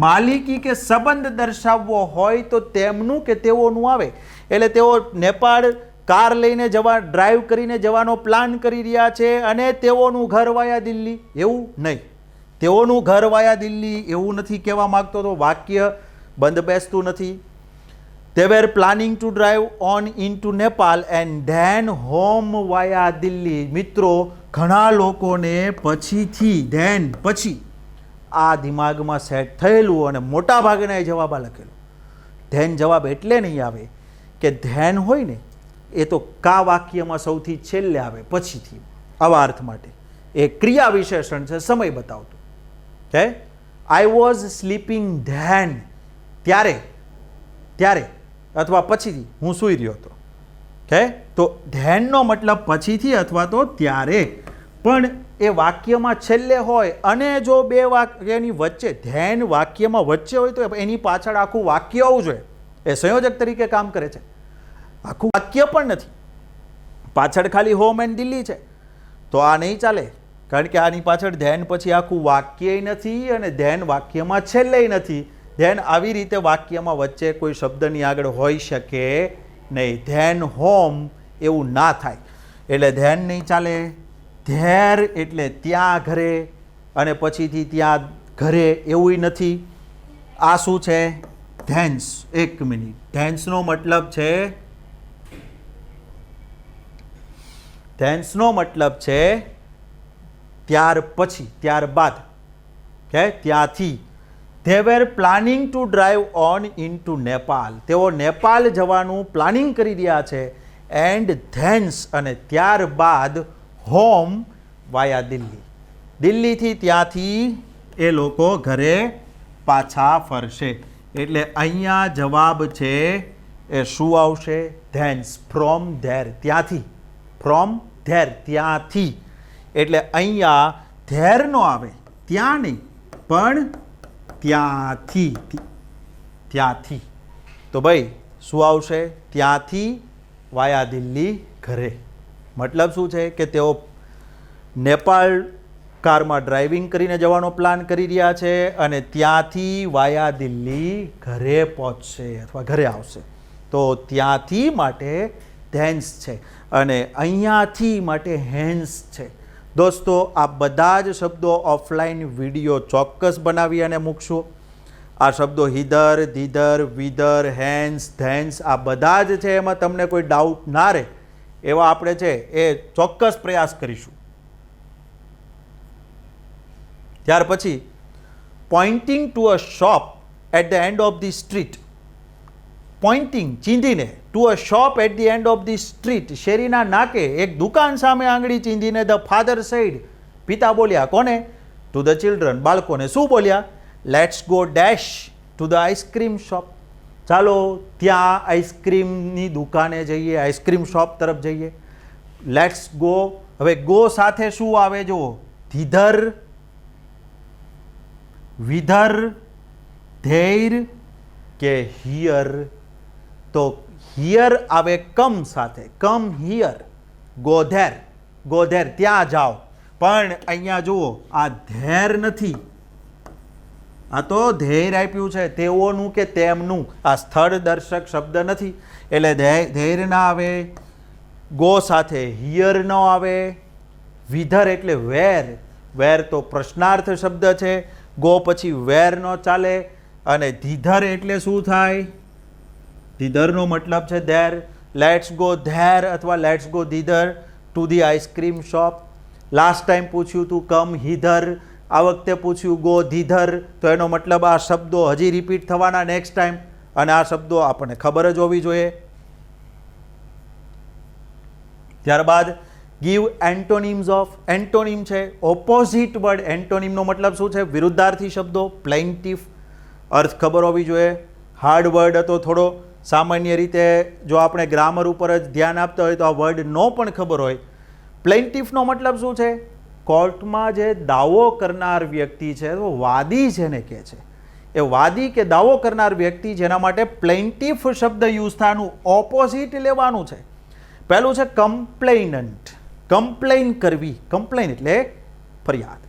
માલિકી કે સંબંધ દર્શાવવો હોય તો તેમનું કે તેઓનું આવે. એટલે તેઓ નેપાળ કાર લઈને જવા, ડ્રાઈવ કરીને જવાનો પ્લાન કરી રહ્યા છે, અને તેઓનું ઘર વાયા દિલ્હી, એવું નહીં. તેઓનું ઘર વાયા દિલ્હી એવું નથી કહેવા માગતો, તો વાક્ય બંધ બેસતું નથી. They were planning to drive on into Nepal and then home via Delhi. મિત્રો, ઘણા લોકોને પછીથી, ધેન પછી આ દિમાગમાં સેટ થયેલું, અને મોટા ભાગના એ જવાબ લખેલું. ધેન જવાબ એટલે નહીં આવે કે ધ્યાન હોય ને એ તો કા વાક્યમાં સૌથી છેલ્લે આવે, પછીથી. આવા અર્થ માટે એ ક્રિયા વિશેષણ છે, સમય બતાવતું. કે આઈ વોઝ સ્લીપિંગ ધેન, ત્યારે, ત્યારે અથવા પછીથી હું સૂઈ રહ્યો હતો. કે તો ધ્યાનનો મતલબ પછીથી અથવા તો ત્યારે, પણ એ વાક્યમાં છેલ્લે હોય, અને જો બે વાક્યની વચ્ચે, ધ્યાન વાક્યમાં વચ્ચે હોય તો એની પાછળ આખું વાક્ય આવવું જોઈએ. એ સંયોજક તરીકે કામ કરે છે. આખું વાક્ય પણ નથી, પાછળ ખાલી હોમ એન્ડ દિલ્હી છે, તો આ નહીં ચાલે. કારણ કે આની પાછળ ધ્યાન પછી આખું વાક્ય નથી, અને ધ્યાન વાક્યમાં છેલ્લે નથી. ધ્યાન આવી રીતે વાક્યમાં વચ્ચે કોઈ શબ્દની આગળ હોઈ શકે નહીં. ધ્યાન હોમ એવું ના થાય, એટલે ધ્યાન નહીં ચાલે. ધેર એટલે ત્યાં ઘરે, અને પછીથી ત્યાં ઘરે એવું નથી. આ શું છે? ધેન્સ. એક મિનિટ, ધેન્સનો મતલબ છે, ધેન્સનો મતલબ છે ત્યાર પછી, ત્યારબાદ. કે ત્યાંથી. They were planning to drive on into Nepal. તેઓ નેપાલ જવાનું પ્લાનિંગ કરી રહ્યા છે. એન્ડ ધેન્સ અને ત્યારબાદ હોમ વાયા દિલ્હી, દિલ્હીથી ત્યાંથી એ લોકો ઘરે પાછા ફરશે. એટલે અહીંયા જવાબ છે એ શું આવશે? ધેન્સ. ફ્રોમ ધેર, ત્યાંથી. ફ્રોમ ધેર, ત્યાંથી. એટલે અહીંયા ધેર નો આવે, ત્યાં નહીં, પણ ત્યાંથી. ત્યાંથી. તો ભાઈ શું આવશે? ત્યાંથી વાયા દિલ્હી ઘરે. મતલબ શું છે કે તેઓ નેપાળ કારમાં ડ્રાઇવિંગ કરીને જવાનો પ્લાન કરી રહ્યા છે, અને ત્યાંથી વાયા દિલ્હી ઘરે પહોંચશે અથવા ઘરે આવશે. તો ત્યાંથી માટે ધેન્સ છે, અને અહીંયાથી માટે હેન્સ છે. દોસ્તો, આ બધા જ શબ્દો ઓફલાઈન વિડીયો ચોક્કસ બનાવી અને મૂકશું. આ શબ્દો હિધર, ધીધર, વિધર, હેન્સ, ધેન્સ આ બધા જ છે. એમાં તમને કોઈ ડાઉટ ના રહે એવા આપણે છે એ ચોક્કસ પ્રયાસ કરીશું. ત્યાર પછી pointing to a shop at the end of the street. Pointing, ચીંધીને, to a shop at the end of the street, શેરીના નાકે એક દુકાન સામે આંગળી ચીંધીને ધ ફાધર સેડ, પિતા બોલ્યા. કોને? ટુ ધ ચિલ્ડ્રન, બાળકોને. શું બોલ્યા? Let's go dash to the ice cream shop. ચાલો ત્યાં આઈસ્ક્રીમની દુકાને જઈએ, આઈસ્ક્રીમ શોપ તરફ જઈએ. Let's go. હવે ગો સાથે શું આવે જુઓ? ધીધર, વિધર, ધૈર કે હિયર. તો હિયર આવે કમ સાથે, come here. Go there, go there, ત્યાં જાઓ. પણ અહીંયા જુઓ, આ ધેર નથી, આ તો ધૈર્ય આપ્યું છે, તેઓનું કે તેમનું. આ સ્થળ દર્શક શબ્દ નથી, એટલે ધૈર્ય ના આવે. ગો સાથે હિયર ન આવે. વિધર એટલે વેર, વેર તો પ્રશ્નાર્થ શબ્દ છે, ગો પછી વેર ન ચાલે. અને ધીધર એટલે શું થાય? ધીધરનો મતલબ છે ધેર. લેટ્સ ગો ધેર અથવા let's go thither to the ice cream shop. Last time પૂછ્યું તું કમ હિધર, આ વખતે પૂછ્યું ગો ધીધર, તો એનો મતલબ આ શબ્દો હજી રિપીટ થવાના નેક્સ્ટ ટાઈમ, અને આ શબ્દો આપણને ખબર જ હોવી જોઈએ. ત્યારબાદ ગીવ એન્ટોનિમ્સ ઓફ. એન્ટોનિમ છે ઓપોઝિટ વર્ડ. એન્ટોનિમનો મતલબ શું છે? વિરુદ્ધાર્થી શબ્દો. પ્લેન્ટિફ અર્થ ખબર હોવી જોઈએ. હાર્ડ વર્ડ હતો થોડો, સામાન્ય રીતે જો આપણે ગ્રામર ઉપર જ ધ્યાન આપતા હોય તો આ વર્ડ નો પણ ખબર હોય. પ્લેન્ટિફનો મતલબ શું છે? કોર્ટમાં જે દાવો કરનાર વ્યક્તિ છે, તો વાદી જેને કહે છે, એ વાદી કે દાવો કરનાર વ્યક્તિ, જેના માટે પ્લેન્ટિફ શબ્દ યુઝ થવાનું ઓપોઝિટ લેવાનું છે. પહેલું છે કમ્પ્લેનન્ટ. કમ્પ્લેન કરવી. કમ્પ્લેન એટલે ફરિયાદ.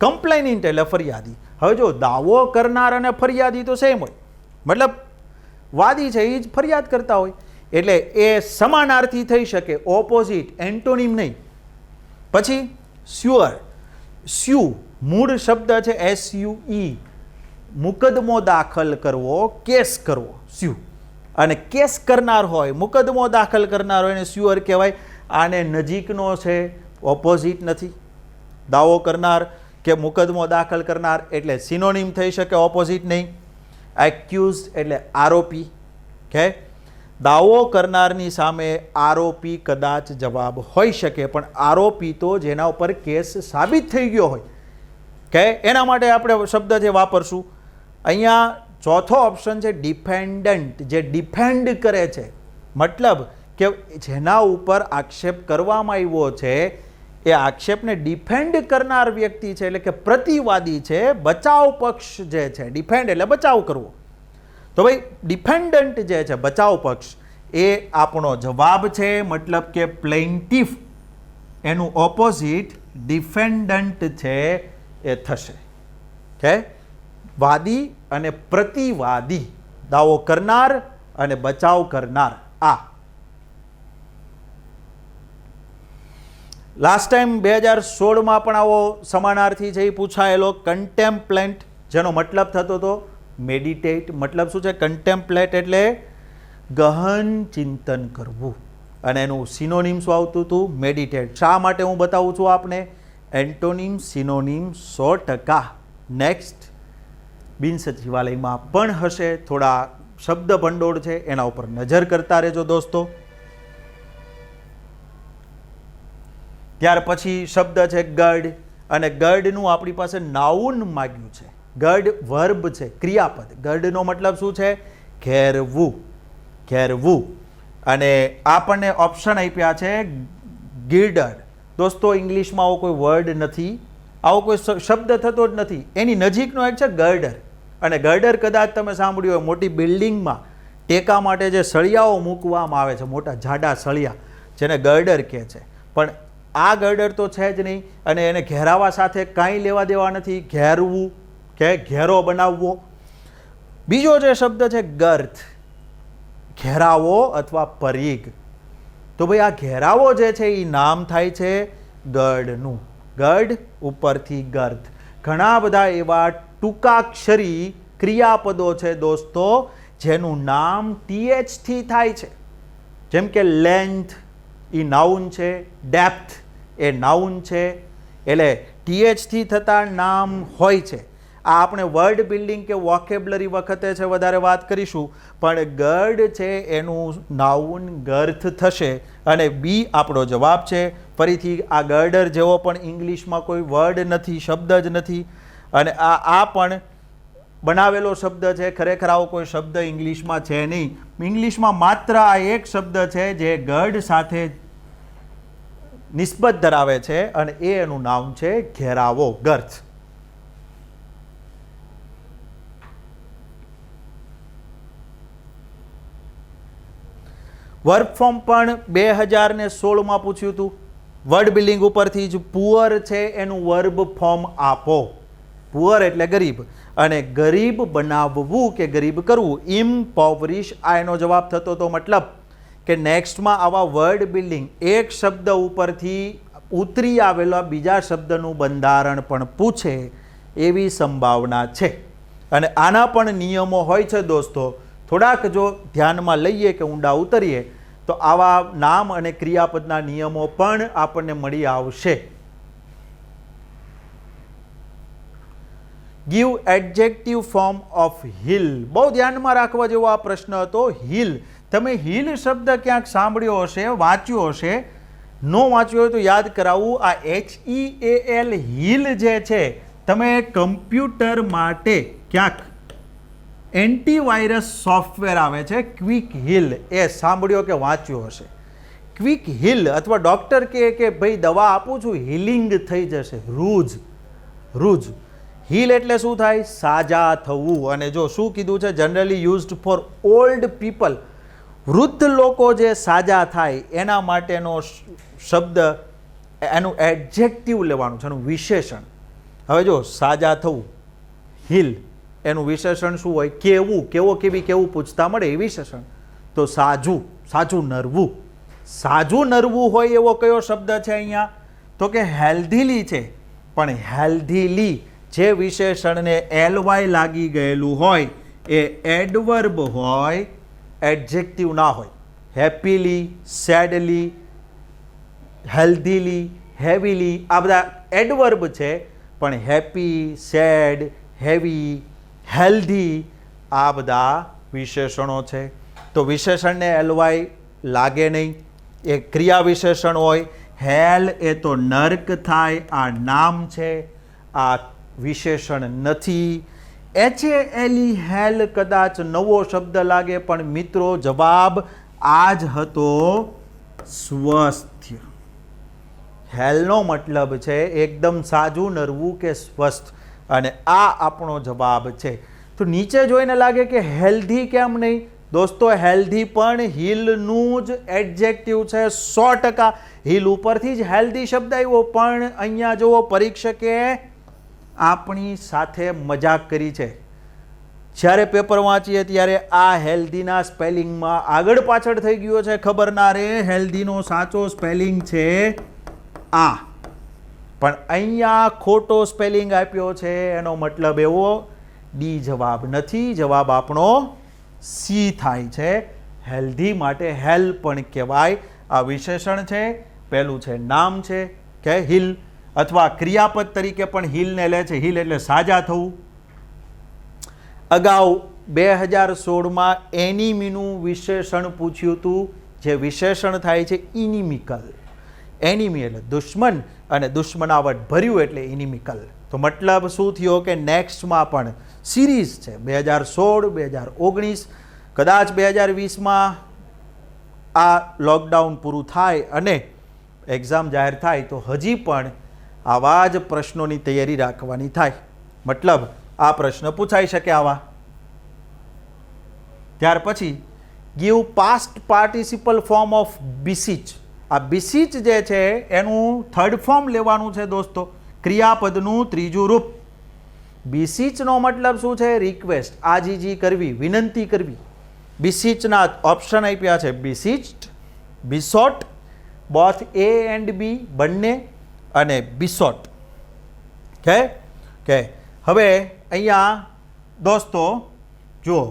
કમ્પ્લેનન્ટ એટલે ફરિયાદી. હવે જો દાવો કરનાર અને ફરિયાદી તો સેમ હોય, મતલબ વાદી છે એ જ ફરિયાદ કરતા હોય, એટલે એ સમાનાર્થી થઈ શકે, ઓપોઝિટ, એન્ટોનિમ નહીં. પછી સ્યુઅર. સ્યુ મૂળ શબ્દ છે SUE, મુકદમો દાખલ કરવો, કેસ કરવો, સ્યુ. અને કેસ કરનાર હોય, મુકદમો દાખલ કરનાર હોય એને સ્યુઅર કહેવાય. આને નજીકનો છે, ઓપોઝિટ નથી. દાવો કરનાર કે મુકદમો દાખલ કરનાર એટલે સિનોનિમ થઈ શકે, ઓપોઝિટ નહીં. એક્યુઝ એટલે આરોપી. કે દાવો કરનારની સામે આરોપી કદાચ જવાબ હોઈ શકે, પણ આરોપી તો જેના ઉપર કેસ સાબિત થઈ ગયો હોય, કે એના માટે આપણે શબ્દ જે વાપરશું. અહીંયા ચોથો ઓપ્શન છે ડિફેન્ડન્ટ, જે ડિફેન્ડ કરે છે. મતલબ કે જેના ઉપર આક્ષેપ કરવામાં આવ્યો છે એ આક્ષેપને ડિફેન્ડ કરનાર વ્યક્તિ છે, એટલે કે પ્રતિવાદી છે, બચાવ પક્ષ જે છે. ડિફેન્ડ એટલે બચાવ કરવો. તો ભાઈ ડિફેન્ડન્ટ જે છે, બચાવ પક્ષ, એ આપણો જવાબ છે. મતલબ કે પ્લેન્ટિફ એનું ઓપોઝિટ ડિફેન્ડન્ટ છે એ થશે. કે વાદી અને પ્રતિવાદી, દાવો કરનાર અને બચાવ કરનાર. આ લાસ્ટ ટાઈમ 2016માં પણ આવો સમાનાર્થી છે એ પૂછાયેલો, કન્ટેમ્પ્લેન્ટ, જેનો મતલબ થતો હતો મેડિટેટ. મતલબ શું છે? કન્ટેમ્પ્લેટ એટલે ગહન ચિંતન કરવું, અને એનું સિનોનિમ શું આવતું હતું? મેડિટેટ. શા માટે હું બતાવું છું આપને? Antonym synonym 100%. નેક્સ્ટ બિન સચિવાલયમાં પણ હશે. થોડા શબ્દ ભંડોળ છે એના ઉપર નજર કરતા રહેજો દોસ્તો. ત્યાર પછી શબ્દ છે ગર્ડ, અને ગર્ડનું આપણી પાસે નાઉન માગ્યું છે. ગર્ડ વર્બ છે, ક્રિયાપદ. ગર્ડનો મતલબ શું છે? ઘેરવું. ઘેરવું. અને આપણને ઓપ્શન આપ્યા છે ગિર્ડર. દોસ્તો ઇંગ્લિશમાં આવો કોઈ વર્ડ નથી, આવો કોઈ શબ્દ થતો જ નથી. એની નજીકનો એક છે ગર્ડર. અને ગર્ડર કદાચ તમે સાંભળ્યું હોય, મોટી બિલ્ડિંગમાં ટેકા માટે જે સળિયાઓ મૂકવામાં આવે છે, મોટા જાડા સળિયા, જેને ગર્ડર કહે છે. પણ આ ગર્ડર તો છે જ નહીં, અને એને ઘેરાવા સાથે કાંઈ લેવા દેવા નથી. ઘેરવું કે ઘેરો બનાવવો. બીજો જે શબ્દ છે ગર્થ, ઘેરાવો અથવા પરિઘ. તો ભાઈ આ ઘેરાવો જે છે એ નામ થાય છે ગર્ડનું. ગર્ડ ઉપરથી ગર્થ. ઘણા બધા એવા ટૂંકાક્ષરી ક્રિયાપદો છે દોસ્તો, જેનું નામ TH થી થાય છે. જેમ કે લેન્થ એ નાઉન છે, ડેપ્થ એ નાઉન છે, એટલે TH થી થતા નામ હોય છે. આ આપણે વર્ડ બિલ્ડિંગ કે વોકેબ્લરી વખતે છે વધારે વાત કરીશું, પણ ગર્ડ છે એનું નાઉન ગર્થ થશે, અને બી આપણો જવાબ છે. ફરીથી આ ગર્ડર જેવો પણ ઇંગ્લિશમાં કોઈ વર્ડ નથી, શબ્દ જ નથી, અને આ પણ બનાવેલો શબ્દ છે. ખરેખર આવો કોઈ શબ્દ ઇંગ્લિશમાં છે નહીં. ઇંગ્લિશમાં માત્ર આ એક શબ્દ છે જે ગર્ડ સાથે નિસ્બત ધરાવે છે, અને એ એનું નામ છે ઘેરાવો, ગર્થ. વર્ક ફોર્મ પણ 2016માં પૂછ્યું હતું. વર્ડ બિલ્ડિંગ ઉપરથી જ પુઅર છે એનું વર્બ ફોર્મ આપો. પુઅર એટલે ગરીબ, અને ગરીબ બનાવવું કે ગરીબ કરવું, ઇમ્પોવરિશ આ એનો જવાબ થતો તો મતલબ કે નેક્સ્ટમાં આવા વર્ડ બિલ્ડિંગ એક શબ્દ ઉપરથી ઉતરી આવેલા બીજા શબ્દનું બંધારણ પણ પૂછે એવી સંભાવના છે. અને આના પણ નિયમો હોય છે દોસ્તો. થોડાક જો ધ્યાનમાં લઈએ કે ઊંડા ઉતરીએ તો આવા નામ અને ક્રિયાપદના નિયમો પણ આપણને મળી આવશે. Give adjective form of hill. બહુ ધ્યાનમાં રાખવા જેવો આ પ્રશ્ન હતો. હિલ, તમે હિલ શબ્દ ક્યાંક સાંભળ્યો હશે, વાંચ્યો હશે. ન વાંચ્યો હોય તો યાદ કરાવું. આ HEAL હિલ જે છે, તમે કમ્પ્યુટર માટે ક્યાંક એન્ટીવાયરસ સોફ્ટવેર આવે છે ક્વિક હિલ, એ સાંભળ્યો કે વાંચ્યો હશે. ક્વિક હિલ અથવા ડૉક્ટર કહે કે ભાઈ દવા આપું છું હિલિંગ થઈ જશે, રૂજ. હિલ એટલે શું થાય? સાજા થવું. અને જો શું કીધું છે? Generally used four old people, વૃદ્ધ લોકો જે સાજા થાય એના માટેનો શબ્દ, એનું એડજેક્ટિવ લેવાનું છે, એનું વિશેષણ. હવે જો સાજા થવું, હિલ, એનું વિશેષણ શું હોય? કેવું, કેવો કેવી કેવું પૂછતા મળે એ વિશેષણ. તો સાજું નરવું. સાજું નરવું હોય એવો કયો શબ્દ છે અહીંયા? તો કે હેલ્ધીલી છે. પણ હેલ્ધીલી જે વિશેષણને LY લાગી ગયેલું હોય એ એડવર્બ હોય, એડજેક્ટિવ ના હોય. હેપીલી, સેડલી, હેલ્ધીલી, હેવીલી આ બધા એડવર્બ છે. પણ હેપી, સેડ, હેવી, હેલ્ધી આ બધા વિશેષણો છે. તો વિશેષણને LY લાગે નહીં. એ ક્રિયા વિશેષણ હોય. હેલ એ તો નર્ક થાય, આ નામ છે, આ વિશેષણ નથી. HALE હેલ કદાચ નવો શબ્દ લાગે, પણ મિત્રો જવાબ આ જ હતો, સ્વસ્થ. હેલનો મતલબ છે એકદમ સાજું, નરવું કે સ્વસ્થ, અને આ આપણો જવાબ છે. તો નીચે જોઈને લાગે કે હેલ્ધી કેમ નહીં? દોસ્તો હેલ્ધી પણ હિલનું જ એડજેક્ટિવ છે, 100%. હિલ ઉપરથી જ હેલ્ધી શબ્દ આવ્યો, પણ અહીંયા જુઓ પરીક્ષકે આપણી સાથે મજાક કરી છે. જ્યારે પેપર વાંચીએ ત્યારે આ હેલ્ધીના સ્પેલિંગમાં આગળ પાછળ થઈ ગયો છે, ખબર ના રહે. હેલ્ધીનો સાચો સ્પેલિંગ છે આ, પણ અહીંયા ખોટો સ્પેલિંગ આપ્યો છે. એનો મતલબ એવો ડી જવાબ નથી, જવાબ આપણો સી થાય છે. હેલ્ધી માટે હેલ પણ કહેવાય. આ વિશેષણ છે, પહેલું છે નામ છે કે હિલ, અથવા ક્રિયાપદ તરીકે પણ હિલને લે છે. હિલ એટલે સાજા થવું. અગાઉ 2016માં એનિમીનું વિશેષણ પૂછ્યું હતું, જે વિશેષણ થાય છે ઇનિમિકલ. એનિમી એટલે દુશ્મન, અને દુશ્મનાવટ ભર્યું એટલે ઇનિમિકલ. તો મતલબ શું થયો કે નેક્સ્ટમાં પણ સિરીઝ છે 2016, 2019, કદાચ 2020માં આ લોકડાઉન પૂરું થાય અને એક્ઝામ જાહેર થાય તો હજી પણ આવા જ પ્રશ્નોની તૈયારી રાખવાની થાય. મતલબ આ પ્રશ્ન પૂછાઈ શકે આવા. ત્યાર પછી give past participle form of beseech. આ બીસીચ જે છે એનું થર્ડ ફોર્મ લેવાનું છે દોસ્તો, ક્રિયાપદનું ત્રીજું રૂપ. બીસીચનો મતલબ શું છે? રિક્વેસ્ટ, આજીજી કરવી, વિનંતી કરવી. બીસીચના ઓપ્શન આપ્યા છે બીસીચ્ડ, બીસોટ, બોથ A and B બંને, અને બીસોટ. કે હવે અહીંયા દોસ્તો જુઓ,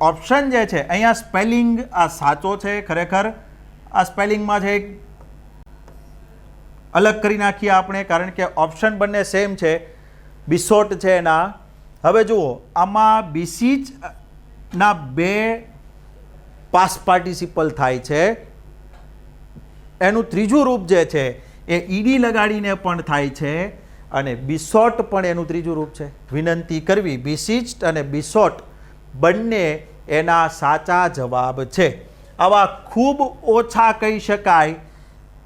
ઓપ્શન જે છે અહીંયા સ્પેલિંગ આ સાચો છે ખરેખર. આ સ્પેલિંગમાં છે એક અલગ કરી નાખીએ આપણે, કારણ કે ઓપ્શન બંને સેમ છે. બીસોટ છે એના. હવે જુઓ આમાં બીસીચ ના બે પાસ્ટ પાર્ટિસિપલ થાય છે. એનું ત્રીજું રૂપ જે છે એ ઈડી લગાડીને પણ થાય છે, અને બીસોટ પણ એનું ત્રીજું રૂપ છે. વિનંતી કરવી, બીસીચ્ડ અને બીસોટ બંને એના સાચા જવાબ છે. આવા ખૂબ ઓછા કહી શકાય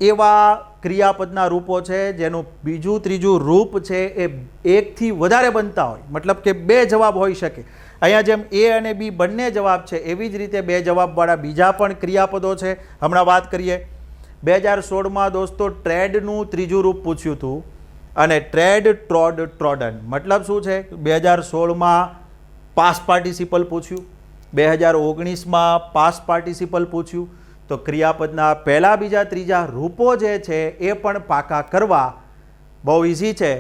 એવા ક્રિયાપદના રૂપો છે જેનું બીજું ત્રીજું રૂપ છે એ એકથી વધારે બનતા હોય, મતલબ કે બે જવાબ હોઈ શકે. અહીંયા જેમ A અને B બંને જવાબ છે, એવી જ રીતે બે જવાબવાળા બીજા પણ ક્રિયાપદો છે. હમણાં વાત કરીએ 2016માં દોસ્તો ટ્રેડનું ત્રીજું રૂપ પૂછ્યું હતું, અને ટ્રેડ, ટ્રોડ, ટ્રોડન મતલબ શું છે? 2016માં પાસ્ટ પાર્ટિસિપલ પૂછ્યું, 2019માં પાસ્ટ પાર્ટિસિપલ પૂછ્યું. તો ક્રિયાપદના પહેલા, બીજા, ત્રીજા રૂપો જે છે એ પણ પાકા કરવા બહુ ઇઝી છે.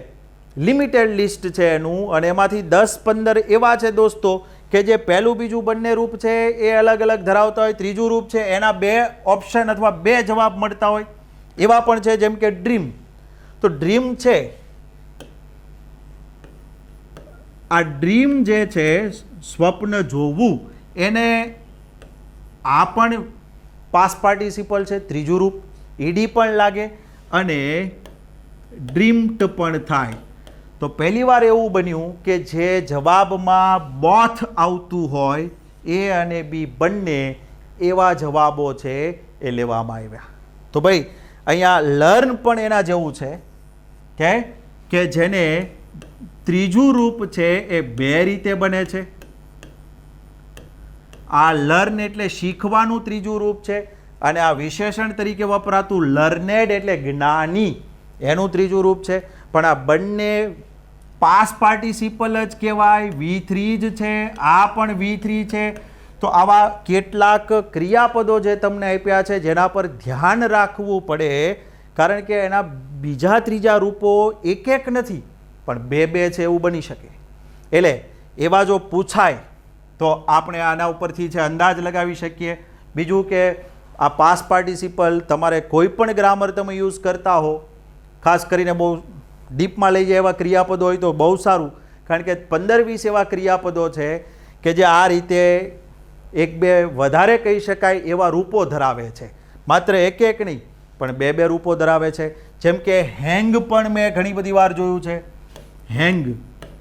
લિમિટેડ લિસ્ટ છે એનું, અને એમાંથી 10-15 એવા છે દોસ્તો કે જે પહેલું બીજું બંને રૂપ છે એ અલગ અલગ ધરાવતા હોય, ત્રીજું રૂપ છે એના 2 ઓપ્શન અથવા 2 જવાબ મળતા હોય એવા પણ છે. જેમ કે ડ્રીમ, તો ડ્રીમ છે, આ ડ્રીમ જે છે સ્વપ્ન જોવું, એને આ પણ પાસ્ટ પાર્ટિસિપલ છે, ત્રીજું રૂપ, ઈડી પણ લાગે અને ડ્રીમ્ડ પણ થાય. તો પહેલી વાર એવું બન્યું કે જે જવાબમાં બોથ આવતું હોય એ અને બી બંને એવા જવાબો છે એ લેવામાં આવ્યા. તો ભાઈ અહીંયા લર્ન પણ એના જેવું છે કે જેને ત્રીજું રૂપ છે એ 2 રીતે બને છે. આ લર્ન એટલે શીખવાનું ત્રીજું રૂપ છે, અને આ વિશેષણ તરીકે વપરાતું લર્નેડ એટલે જ્ઞાની એનું ત્રીજું રૂપ છે. પણ આ બંને પાસ્ટ પાર્ટિસિપલ જ કહેવાય, V3 જ છે, આ પણ V3 છે. તો આવા કેટલાક ક્રિયાપદો જે તમને આપ્યા છે જેના પર ધ્યાન રાખવું પડે, કારણ કે એના બીજા ત્રીજા રૂપો એક નથી પણ 2 છે એવું બની શકે. એટલે એવા જો પૂછાય તો આપણે આના ઉપરથી છે અંદાજ લગાવી શકીએ. બીજું કે આ પાસ્ટ પાર્ટિસિપલ તમારે કોઈ પણ ગ્રામર તમે યુઝ કરતા હો, ખાસ કરીને બહુ ડીપમાં લઈ જાય એવા ક્રિયાપદો હોય તો બહુ સારું, કારણ કે 15-20 એવા ક્રિયાપદો છે કે જે આ રીતે 1-2 વધારે કહી શકાય એવા રૂપો ધરાવે છે. માત્ર એક નહીં પણ 2 રૂપો ધરાવે છે. જેમ કે હેંગ પણ મેં ઘણી બધી વાર જોયું છે. હેંગ,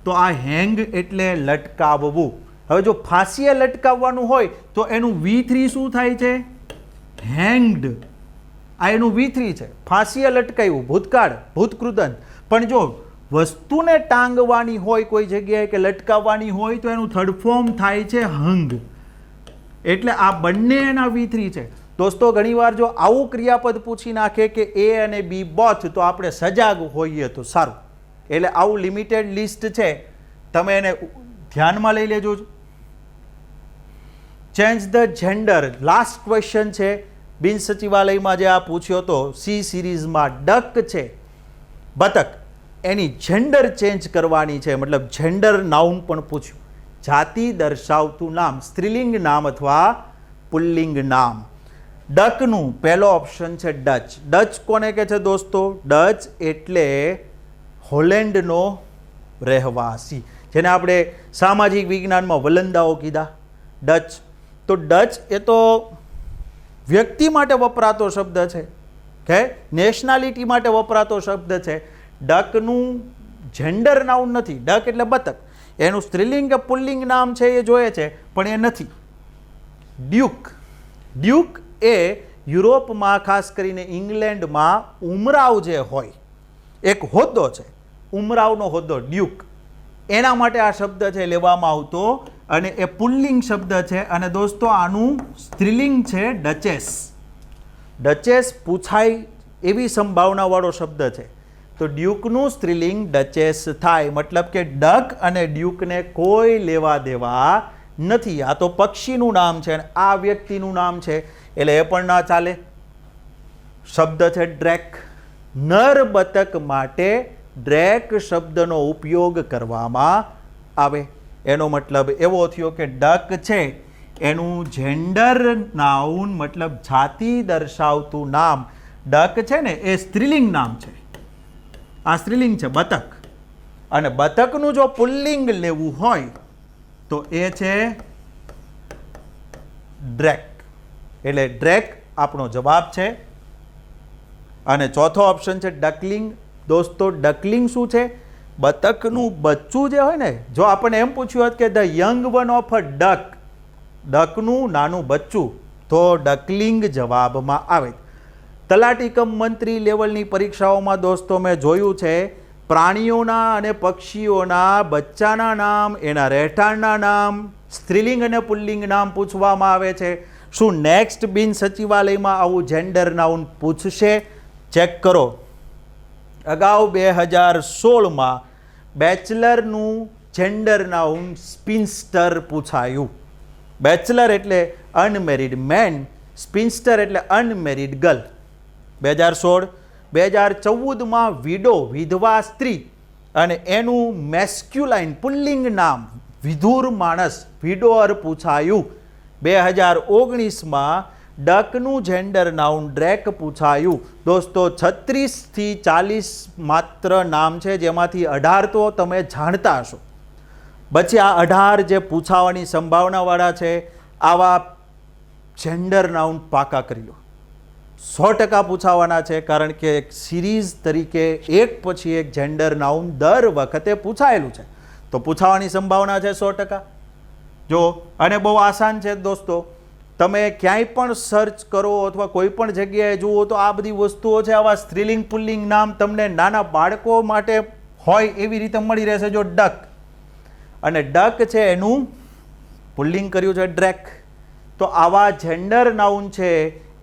તો આ હેંગ એટલે લટકાવવું. હવે જો ફાંસીએ લટકાવવાનું હોય તો એનું V3 શું થાય છે? હેંગ્ડ. આ એનું V3 છે, ફાંસીએ લટકાવ્યું, ભૂતકાળ, ભૂતકૃદંત. પણ જો વસ્તુને ટાંગવાની હોય કોઈ જગ્યાએ કે લટકાવવાની હોય તો એનું થર્ડ ફોર્મ થાય છે હંગ. એટલે આ બંને એના V3 છે. દોસ્તો ઘણીવાર જો આવું ક્રિયાપદ પૂછી નાખે કે A અને B બોથ, તો આપણે સજાગ હોઈએ તો સારું. એટલે આવું લિમિટેડ લિસ્ટ છે, તમે એને ધ્યાનમાં લઈ લેજો. Change the gender, last question છે બિન સચિવાલયમાં જે આ પૂછ્યો હતો C સિરીઝમાં. ડક છે, બતક, એની જેન્ડર ચેન્જ કરવાની છે, મતલબ જેન્ડર નાઉન પણ પૂછ્યું. જાતિ દર્શાવતું નામ, સ્ત્રીલિંગ નામ અથવા પુલ્લિંગ નામ. ડકનું પહેલો ઓપ્શન છે ડચ. ડચ કોને કહે છે દોસ્તો? ડચ એટલે હોલેન્ડનો રહેવાસી, જેને આપણે સામાજિક વિજ્ઞાનમાં વલંદાઓ કીધા. ડચ, તો ડચ એ તો વ્યક્તિ માટે વપરાતો શબ્દ છે કે નેશનાલિટી માટે વપરાતો શબ્દ છે. ડકનું જેન્ડર નાઉન નથી. ડક એટલે બતક, એનું સ્ત્રીલિંગ કે પુલ્લિંગ નામ છે એ જોઈએ છે પણ એ નથી. ડ્યુક, ડ્યુક એ યુરોપમાં ખાસ કરીને ઇંગ્લેન્ડમાં ઉમરાવ જે હોય એક હોદ્દો છે, ઉમરાવનો હોદ્દો ડ્યુક, એના માટે આ શબ્દ છે લેવામાં આવતો, અને એ પુલ્લિંગ શબ્દ છે. અને દોસ્તો આનું સ્ત્રીલિંગ છે ડચેસ. ડચેસ પૂછાય એવી સંભાવનાવાળો શબ્દ છે. તો ડ્યુકનું સ્ત્રીલિંગ ડચેસ થાય, મતલબ કે ડક અને ડ્યુકને કોઈ લેવા દેવા નથી. આ તો પક્ષીનું નામ છે, આ વ્યક્તિનું નામ છે, એટલે એ પણ ના ચાલે. શબ્દ છે ડ્રેક. નર બતક માટે ડ્રેક શબ્દનો ઉપયોગ કરવામાં આવે. એનો મતલબ એવો થયો કે ડક છે એનું જેન્ડર નાઉન, મતલબ જાતિ દર્શાવતું નામ. ડક છે ને એ સ્ત્રીલિંગ નામ છે, આ સ્ત્રીલિંગ છે બતક. અને બતકનું જો પુલ્લિંગ લેવું હોય તો એ છે ડ્રેક. એટલે ડ્રેક આપણો જવાબ છે. અને ચોથો ઓપ્શન છે ડકલિંગ. દોસ્તો ડકલિંગ શું છે? બતકનું બચ્ચું જે હોય ને, જો આપણને એમ પૂછ્યું હોત કે the young one of a duck, ડકનું નાનું બચ્ચું, તો ડકલિંગ જવાબમાં આવે. તલાટી કમ મંત્રી લેવલની પરીક્ષાઓમાં દોસ્તો મેં જોયું છે પ્રાણીઓના અને પક્ષીઓના બચ્ચાના નામ, એના રહેઠાણના નામ, સ્ત્રીલિંગ અને પુલ્લિંગ નામ પૂછવામાં આવે છે. શું નેક્સ્ટ બિન સચિવાલયમાં આવું જેન્ડર નાઉન પૂછશે? ચેક કરો. અગાઉ 2016માં બેચલરનું જેન્ડર નાઉન સ્પિન્સ્ટર પૂછાયું. બેચલર એટલે અનમેરિડ મેન, સ્પિન્સ્ટર એટલે અનમેરિડ ગર્લ. 2016. 2014માં વિડો વિધવા સ્ત્રી અને એનું મેસ્ક્યુલાઇન પુલ્લિંગ નામ વિધુર માણસ વિડોઅર પૂછાયું. 2019માં ડકનું જેન્ડર નાઉન ડ્રેક પૂછાયું. દોસ્તો 36 થી 40 માત્ર નામ છે, જેમાંથી 18 તો તમે જાણતા હશો. પછી આ 18 જે પૂછાવાની સંભાવનાવાળા છે, આવા જેન્ડર નાઉન પાકા કરી લો. 100% પૂછાવાના છે, કારણ કે એક સિરીઝ તરીકે એક પછી એક જેન્ડર નાઉન દર વખતે પૂછાયેલું છે, તો પૂછાવાની સંભાવના છે 100%. જો અને બહુ આસાન છે દોસ્તો, તમે ક્યાંય પણ સર્ચ કરો અથવા કોઈ પણ જગ્યાએ જુઓ તો આ બધી વસ્તુઓ છે. આવા સ્ત્રીલિંગ પુલ્લિંગ નામ તમને નાના બાળકો માટે હોય એવી રીતે મળી રહેશે. જો ડક, અને ડક છે એનું પુલ્લિંગ કર્યું છે ડ્રેક. તો આવા જેન્ડર નાઉન છે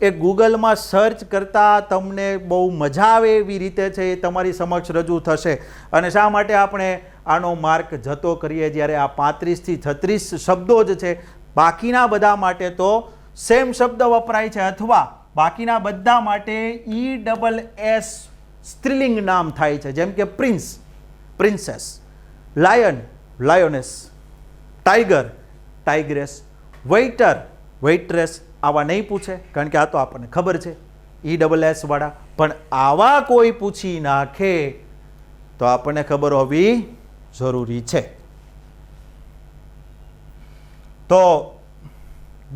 એ ગૂગલમાં સર્ચ કરતાં તમને બહુ મજા આવે એવી રીતે છે એ તમારી સમક્ષ રજૂ થશે. અને શા માટે આપણે આનો માર્ક જતો કરીએ જ્યારે આ 35 થી 36 શબ્દો જ છે? બાકીના બધા માટે તો સેમ શબ્દ વપરાય છે, અથવા બાકીના બધા માટે ESS સ્ત્રીલિંગ નામ થાય છે, જેમ કે prince, princess, lion, lioness, tiger, tigress, waiter, waitress. આવા નહીં પૂછે, કારણ કે આ તો આપણને ખબર છે ESS વાળા. પણ આવા કોઈ પૂછી નાખે તો આપણને ખબર હોવી જરૂરી છે. તો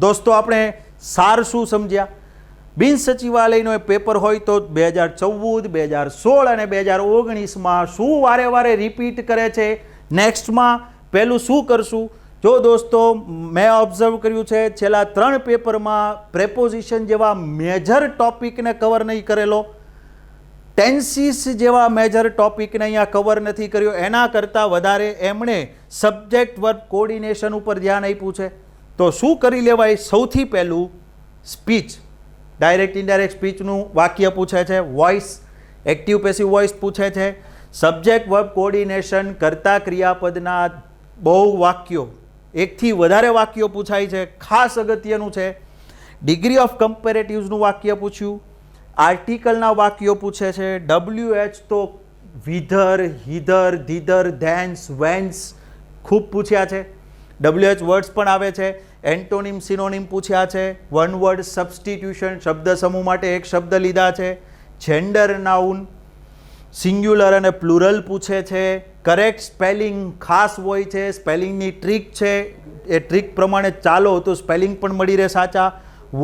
દોસ્તો આપણે સાર શું સમજ્યા? બિન સચિવાલયનો એ પેપર હોય તો 2014, 2016 અને 2019માં શું વારે વારે રિપીટ કરે છે? નેક્સ્ટમાં પહેલું શું કરશું? જો દોસ્તો મેં ઓબ્ઝર્વ કર્યું છે, છેલ્લા 3 પેપરમાં પ્રેપોઝિશન જેવા મેજર ટોપિકને કવર નહીં કરેલો, ટેન્સીસ જેવા મેજર ટોપિકને અહીંયા કવર નથી કર્યો. એના કરતાં વધારે એમણે સબ્જેક્ટ વર્બ કોર્ડિનેશન ઉપર ધ્યાન આપ્યું છે. તો શું કરી લેવાય? સૌથી પહેલું સ્પીચ, ડાયરેક્ટ ઇનડાયરેક્ટ સ્પીચનું વાક્ય પૂછે છે. વોઇસ, એક્ટિવ પેસિવ વોઇસ પૂછે છે. સબ્જેક્ટ વર્બ કોર્ડિનેશન કરતા ક્રિયાપદના બહુ વાક્યો, એકથી વધારે વાક્યો પૂછાય છે. ખાસ અગત્યનું છે. ડિગ્રી ઓફ કમ્પેરેટિવ્સનું વાક્ય પૂછ્યું. આર્ટિકલના વાક્યો પૂછે છે. WH તો વિધર, હિધર, ધીધર, ધેન્સ, વેન્સ ખૂબ પૂછ્યા છે. WH વર્ડ્સ પણ આવે છે. એન્ટોનિમ, સિનોનિમ પૂછ્યા છે. વન વર્ડ સબસ્ટિટ્યુશન, શબ્દ સમૂહ માટે એક શબ્દ લીધા છે. જેન્ડર નાઉન, સિંગ્યુલર અને પ્લુરલ પૂછે છે. કરેક્ટ સ્પેલિંગ ખાસ હોય છે. સ્પેલિંગની ટ્રીક છે, એ ટ્રીક પ્રમાણે ચાલો તો સ્પેલિંગ પણ મળી રહે સાચા.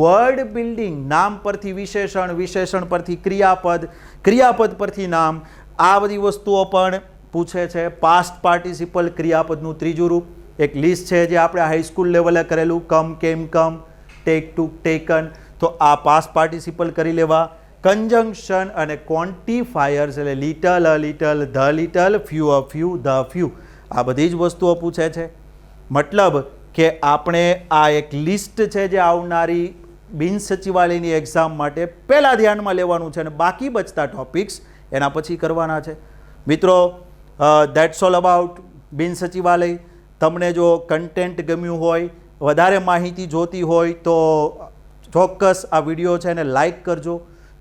વર્ડ બિલ્ડિંગ, નામ પરથી વિશેષણ, વિશેષણ પરથી ક્રિયાપદ, ક્રિયાપદ પરથી નામ, આ બધી વસ્તુઓ પણ પૂછે છે. પાસ્ટ પાર્ટિસિપલ ક્રિયાપદનું ત્રીજું રૂપ, એક લિસ્ટ છે જે આપણે હાઈસ્કૂલ લેવલે કરેલું, કમ, કેમ, કમ, ટેક, ટુ, ટેકન. તો આ પાસ્ટ પાર્ટિસિપલ કરી લેવા. કન્જંક્શન અને ક્વોન્ટિફાયર્સ એટલે little, a little, the little, few, a few, the few, આ બધી જ વસ્તુઓ પૂછે છે. મતલબ કે આપણે આ એક લિસ્ટ છે જે આવનારી બિન સચિવાલયની એક્ઝામ માટે પહેલાં ધ્યાનમાં લેવાનું છે, અને બાકી બચતા ટોપિક્સ એના પછી કરવાના છે. મિત્રો, દેટ્સ ઓલ અબાઉટ બિન સચિવાલય. તમને જો કન્ટેન્ટ ગમ્યું હોય, વધારે માહિતી જોતી હોય તો ચોક્કસ આ વિડીયો છે એને લાઈક કરજો,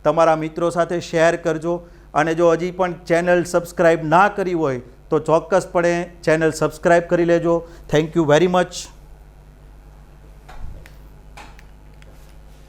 તમારા મિત્રો સાથે શેર કરજો, અને જો હજી પણ ચેનલ સબસ્ક્રાઈબ ના કરી હોય તો ચોક્કસપણે ચેનલ સબસ્ક્રાઈબ કરી લેજો. Thank you very much.